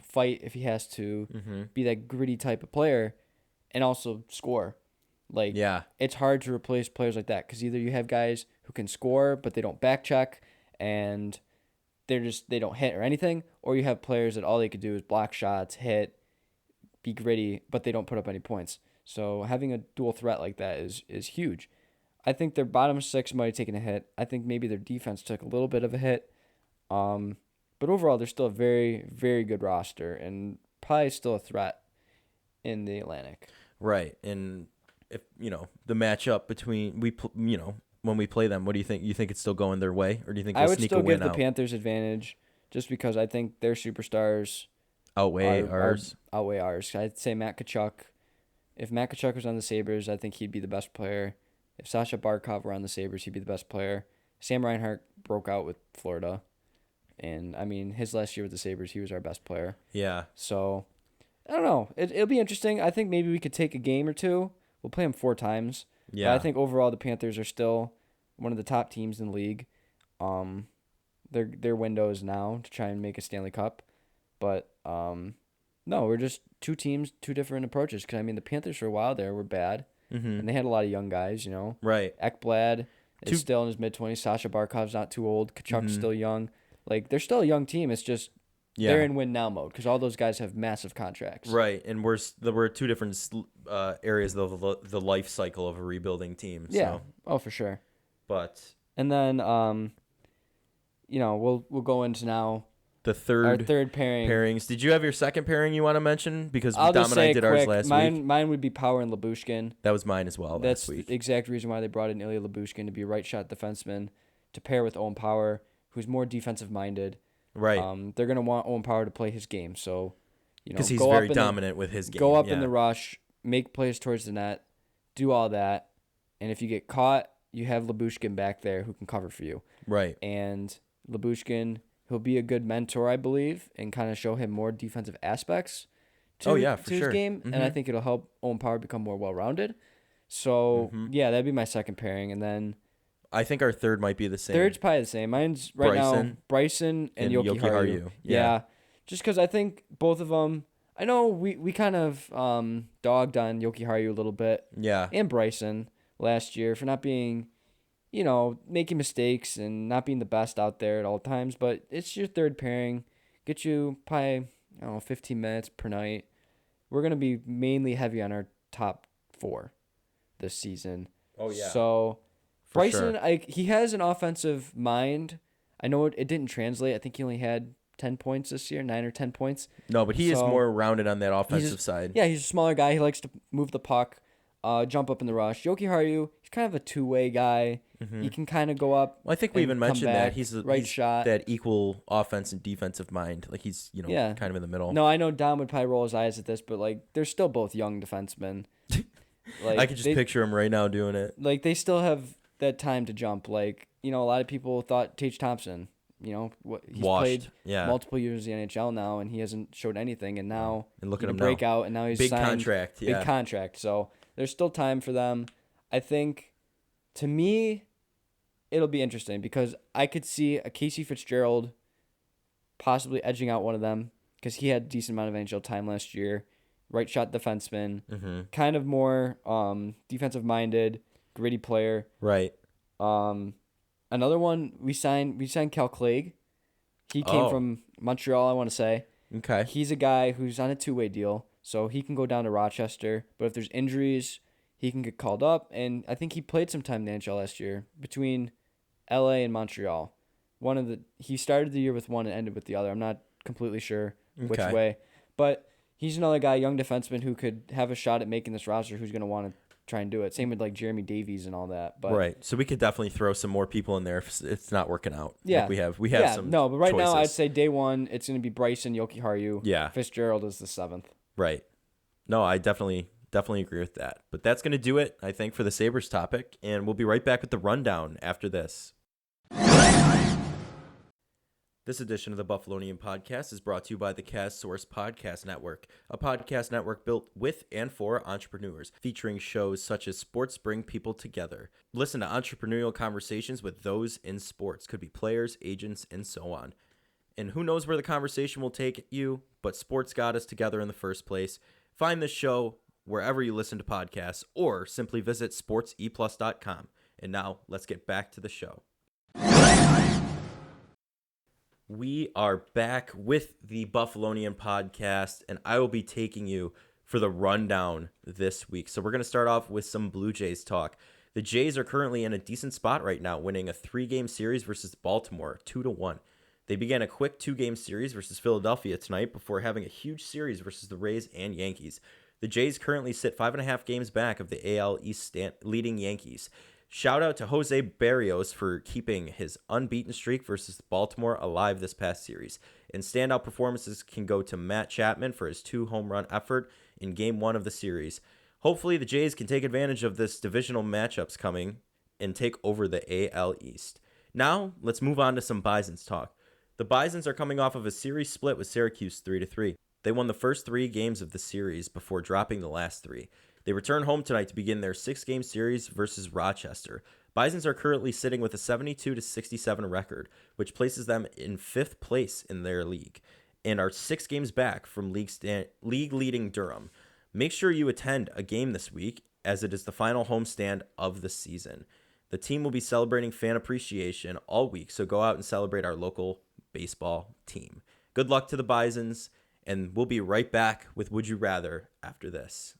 fight if he has to, be that gritty type of player, and also score. Like, it's hard to replace players like that because either you have guys who can score but they don't back check and they don't hit or anything, or you have players that all they could do is block shots, hit, be gritty, but they don't put up any points. So having a dual threat like that is huge. I think their bottom six might have taken a hit. I think maybe their defense took a little bit of a hit. But overall, they're still a very, very good roster and probably still a threat in the Atlantic. Right. And if, the matchup between, when we play them, what do you think? You think it's still going their way, or do you think they'll sneak a win out? I would still give the Panthers advantage just because I think their superstars outweigh ours. I'd say Matt Tkachuk. If Matt Tkachuk was on the Sabres, I think he'd be the best player. If Sasha Barkov were on the Sabres, he'd be the best player. Sam Reinhart broke out with Florida. And, his last year with the Sabres, he was our best player. Yeah. So, I don't know. It'll be interesting. I think maybe we could take a game or two. We'll play them 4 times. Yeah. But I think overall the Panthers are still one of the top teams in the league. Their window is now to try and make a Stanley Cup. But, no, we're just 2 teams, 2 different approaches. Because, the Panthers for a while there were bad. And they had a lot of young guys, Right. Ekblad is still in his mid-20s. Sasha Barkov's not too old. Tkachuk's still young. Like, they're still a young team. It's just they're in win-now mode because all those guys have massive contracts. Right, and we're 2 different areas of the life cycle of a rebuilding team. So. Yeah, oh, for sure. But and then, we'll go into now our third pairing. Pairings. Did you have your second pairing you want to mention? Because Dom and I did ours last week. Mine would be Power and Lyubushkin. That was mine as well That's last week. The exact reason why they brought in Ilya Lyubushkin to be a right shot defenseman to pair with Owen Power, who's more defensive minded. Right. They're gonna want Owen Power to play his game, so because he's very dominant with his game. Go up in the rush, make plays towards the net, do all that, and if you get caught, you have Lyubushkin back there who can cover for you. Right. And Lyubushkin, he'll be a good mentor, I believe, and kind of show him more defensive aspects to his game, and I think it'll help Owen Power become more well-rounded. So, that'd be my second pairing, and then I think our third might be the same. Third's probably the same. Mine's now Bryson and Yoki Haru. Yeah. Just because I think both of them, I know we kind of dogged on Yoki Haru a little bit. Yeah. And Bryson last year for not being, making mistakes and not being the best out there at all times. But it's your third pairing. Get you probably, 15 minutes per night. We're going to be mainly heavy on our top 4 this season. Oh, yeah. So Bryson, he has an offensive mind. I know it didn't translate. I think he only had 10 points this year, 9 or 10 points. No, but he is more rounded on that offensive side. Yeah, he's a smaller guy. He likes to move the puck, jump up in the rush. Yoki Haru, he's kind of a two-way guy. He can kind of go up. Well, I think we even mentioned that he's shot. That equal offense and defensive mind. Like he's kind of in the middle. No, I know Dom would probably roll his eyes at this, but they're still both young defensemen. I could just picture him right now doing it. Like they still have that time to jump. Like, a lot of people thought Tage Thompson, he's played multiple years in the NHL now, and he hasn't showed anything. And now look at him break out, and now he's big signed, contract. Big contract. So there's still time for them. I think, to me, it'll be interesting because I could see a Casey Fitzgerald possibly edging out one of them because he had a decent amount of NHL time last year. Right shot defenseman, kind of more defensive minded, gritty player. Right. Another one we signed Cal Clegg. He came from Montreal, I want to say. Okay. He's a guy who's on a 2-way deal, so he can go down to Rochester. But if there's injuries, he can get called up. And I think he played some time in the NHL last year between LA and Montreal. He started the year with one and ended with the other. I'm not completely sure which way, but he's another guy, young defenseman who could have a shot at making this roster. Who's going to want to try and do it? Same with Jeremy Davies and all that. But right, so we could definitely throw some more people in there if it's not working out. Yeah, we have some. No, but right choices. now I'd say day one it's going to be Bryson, Yoki Haru. Yeah, Fitzgerald is the 7th. Right. No, I definitely Definitely agree with that. But that's going to do it, I think, for the Sabres topic. And we'll be right back with the rundown after this. This edition of the Buffalonian Podcast is brought to you by the Cast Source Podcast Network, a podcast network built with and for entrepreneurs, featuring shows such as Sports Bring People Together. Listen to entrepreneurial conversations with those in sports, could be players, agents, and so on. And who knows where the conversation will take you, but sports got us together in the first place. Find this show wherever you listen to podcasts, or simply visit sportseplus.com. And now, let's get back to the show. We are back with the Buffalonian Podcast, and I will be taking you for the rundown this week. So we're going to start off with some Blue Jays talk. The Jays are currently in a decent spot right now, winning a 3-game series versus Baltimore, 2-1. They began a quick 2-game series versus Philadelphia tonight before having a huge series versus the Rays and Yankees. The Jays currently sit 5.5 games back of the AL East leading Yankees. Shout out to Jose Barrios for keeping his unbeaten streak versus Baltimore alive this past series. And standout performances can go to Matt Chapman for his 2-home run effort in Game 1 of the series. Hopefully the Jays can take advantage of this divisional matchups coming and take over the AL East. Now, let's move on to some Bisons talk. The Bisons are coming off of a series split with Syracuse 3-3. They won the first 3 games of the series before dropping the last 3. They return home tonight to begin their 6-game series versus Rochester. Bisons are currently sitting with a 72-67 record, which places them in 5th place in their league, and are 6 games back from league-leading Durham. Make sure you attend a game this week, as it is the final homestand of the season. The team will be celebrating fan appreciation all week, so go out and celebrate our local baseball team. Good luck to the Bisons, and we'll be right back with Would You Rather after this.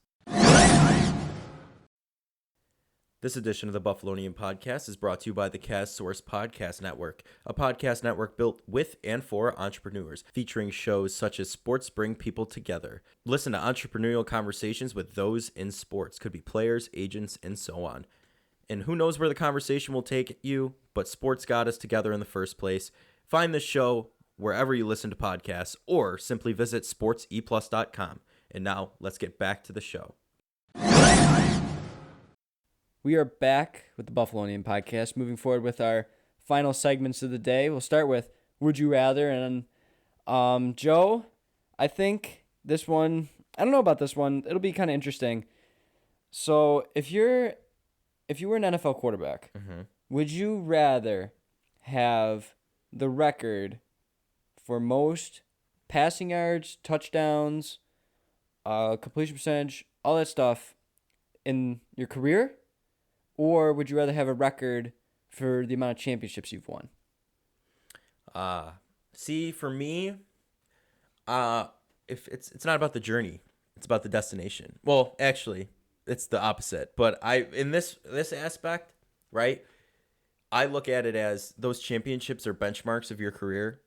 This edition of the Buffalonian Podcast is brought to you by the Cast Source Podcast Network, a podcast network built with and for entrepreneurs, featuring shows such as Sports Bring People Together. Listen to entrepreneurial conversations with those in sports, could be players, agents, and so on. And who knows where the conversation will take you, but sports got us together in the first place. Find this show wherever you listen to podcasts, or simply visit sportseplus.com. And now, let's get back to the show. We are back with the Buffalonian Podcast, moving forward with our final segments of the day. We'll start with Would You Rather, and Joe, I think this one, I don't know about this one, it'll be kind of interesting. So, if you were an NFL quarterback, would you rather have the record for most passing yards, touchdowns, completion percentage, all that stuff in your career? Or would you rather have a record for the amount of championships you've won? See, for me, if it's not about the journey, it's about the destination. Well, actually, it's the opposite. But in this aspect, right? I look at it as those championships are benchmarks of your career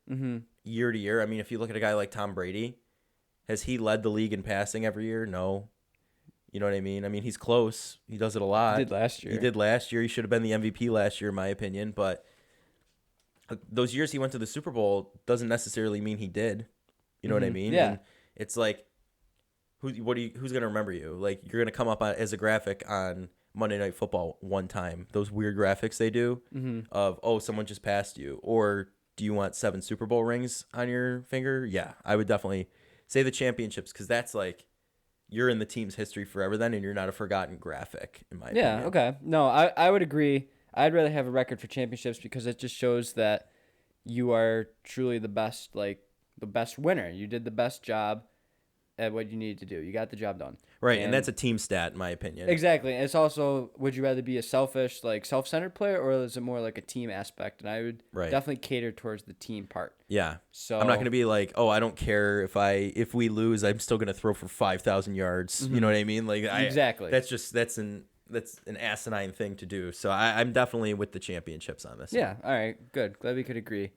year to year. I mean, if you look at a guy like Tom Brady, has he led the league in passing every year? No. You know what I mean? I mean, he's close. He does it a lot. He did last year. He should have been the MVP last year, in my opinion. But those years he went to the Super Bowl doesn't necessarily mean he did. You know what I mean? Yeah. And it's like, who's going to remember you? Like, you're going to come up as a graphic on Monday Night Football one time. Those weird graphics they do of, oh, someone just passed you. Or do you want 7 Super Bowl rings on your finger? Yeah, I would definitely say the championships, because that's like, you're in the team's history forever then, and you're not a forgotten graphic, in my opinion. Yeah, okay. No, I would agree. I'd rather have a record for championships because it just shows that you are truly the best winner. You did the best job at what you needed to do. You got the job done. Right, and that's a team stat, in my opinion. Exactly. And it's also, would you rather be a selfish, self-centered player, or is it more like a team aspect? And I would definitely cater towards the team part. Yeah. So I'm not going to be like, oh, I don't care if we lose, I'm still going to throw for 5,000 yards. You know what I mean? Like, exactly. That's an asinine thing to do. So I'm definitely with the championships on this. Yeah. All right. Good. Glad we could agree.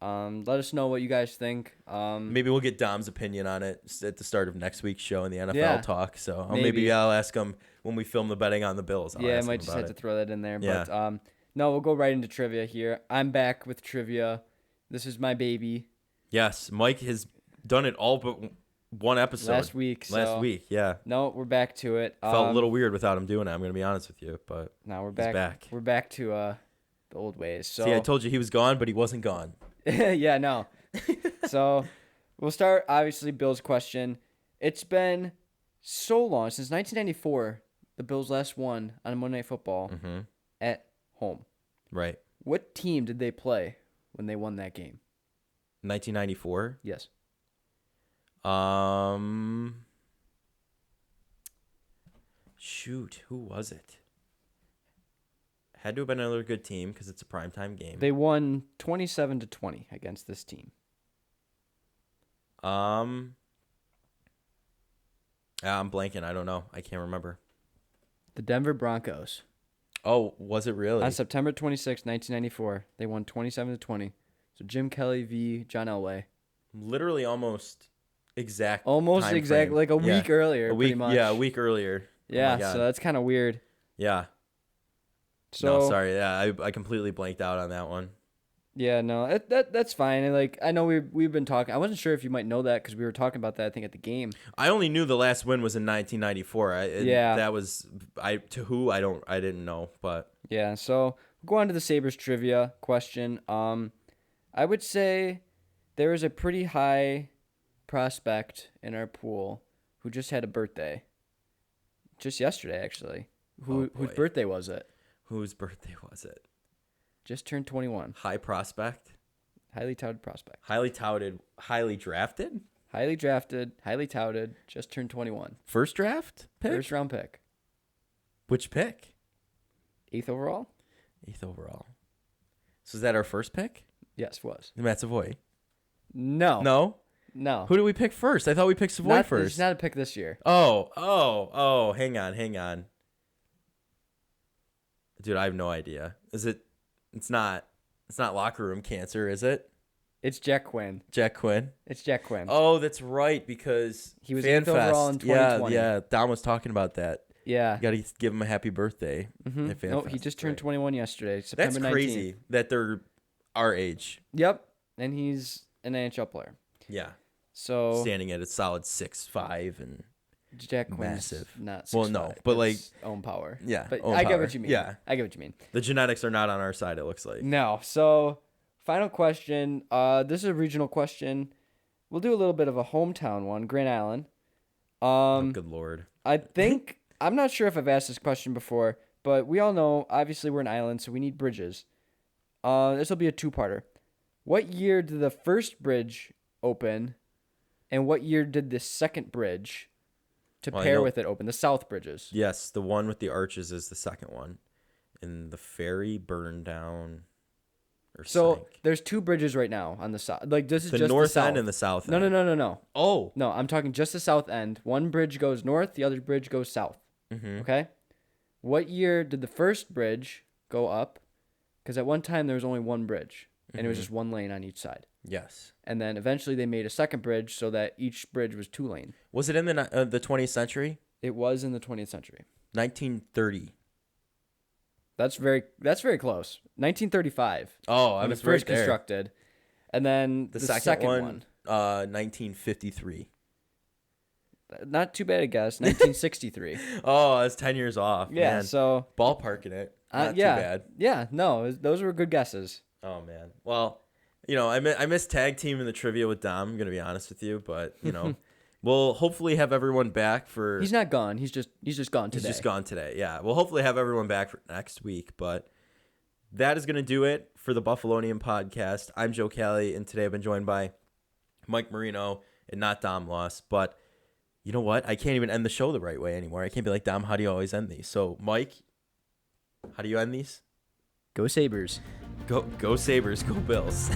Let us know what you guys think. Maybe we'll get Dom's opinion on it at the start of next week's show in the NFL talk. So maybe I'll ask him when we film the betting on the Bills. I might just have to throw that in there. Yeah. But no, we'll go right into trivia here. I'm back with trivia. This is my baby. Yes, Mike has done it all but one episode last week. Last week, yeah. No, we're back to it. Felt a little weird without him doing it. I'm gonna be honest with you, but now we're he's back. We're back to the old ways. So see, I told you he was gone, but he wasn't gone. yeah, no. So we'll start. Obviously, Bills question. It's been so long since 1994. The Bills last won on Monday Night Football at home. Right. What team did they play when they won that game? 1994. Yes. Shoot, who was it? Had to have been another good team because it's a primetime game. They won 27-20 against this team. I'm blanking. I don't know. I can't remember. The Denver Broncos. Oh, was it really? On September 26, 1994, they won 27-20. So Jim Kelly v. John Elway. Literally almost exact. Almost time exact, frame. like a week earlier, A week, pretty much. yeah, a week earlier. Yeah, Oh my God. so that's kind of weird. Yeah. So No, sorry. Yeah, I completely blanked out on that one. yeah, no, that's fine. And like I know we've been talking. I wasn't sure if you might know that because we were talking about that. I think at the game. I only knew the last win was in 1994. Yeah. That was I didn't know, but Yeah, so we'll go on to the Sabres trivia question. I would say there is a pretty high prospect in our pool who just had a birthday. Just yesterday, actually. Whose boy. birthday was it? Whose birthday was it? Just turned 21. High prospect, Highly touted prospect. highly touted, highly drafted, Highly drafted, highly touted, just turned 21. first draft pick. First round pick. Which pick? 8th overall? 8th overall. So is that our first pick? Yes, was. Matt Savoy. No. No. Who did we pick first? I thought we picked Savoy first. It's not a pick this year. Oh. Hang on. Dude, I have no idea. Is it? It's not locker room cancer, is it? It's Jack Quinn. Jack Quinn. It's Jack Quinn. Oh, that's right, because He was Fan 8th overall in Fest. 2020. Yeah. Don was talking about that. Yeah. You got to give him a happy birthday. Mm-hmm. at Fan No, Fest. he just turned Right. 21 yesterday, September That's 19th. crazy that they're our age. Yep, and he's an NHL player. Yeah. So Standing at a solid 6'5" and Jack Quinn's massive. not 6'5". Well, no, but, like, That's own power. yeah, but own I get power. what you mean. Yeah. I get what you mean. the genetics are not on our side, it looks like. No, so final question. This is a regional question. We'll do a little bit of a hometown one, Grand Island. Oh, good Lord. I think I'm not sure if I've asked this question before, but we all know obviously we're an island, so we need bridges. This will be a two-parter. What year did the first bridge open, and what year did the second bridge to Well, I pair know- with it open? The South bridges. Yes, the one with the arches is the second one. And the ferry burned down or So sank. there's two bridges right now on the south. Like this is The just north the south. end and the south No, end. no. Oh. No, I'm talking just the south end. One bridge goes north, the other bridge goes south. Mm-hmm. Okay? What year did the first bridge go up? Because at one time there was only one bridge, and it was Mhm. just one lane on each side. Yes. And then eventually they made a second bridge so that each bridge was two lane. Was it in the 20th century? It was in the 20th century. 1930. That's very close. 1935. Oh, I when was it first right there. constructed, and then The the second one, one. 1953. Not too bad a guess. 1963. Oh, that's 10 years off. Yeah. Man. So Ballparking it. Not yeah, too bad. yeah. No, those were good guesses. Oh, man. Well, I miss tag team in the trivia with Dom. I'm going to be honest with you. But, we'll hopefully have everyone back for... He's not gone. He's just gone today. He's just gone today. Yeah. We'll hopefully have everyone back for next week. But that is going to do it for the Buffalonian podcast. I'm Joe Kelly, and today I've been joined by Mike Marino and not Dom Loss. But you know what? I can't even end the show the right way anymore. I can't be like, Dom, how do you always end these? So, Mike, how do you end these? Go Sabres. Go Sabres, go Bills.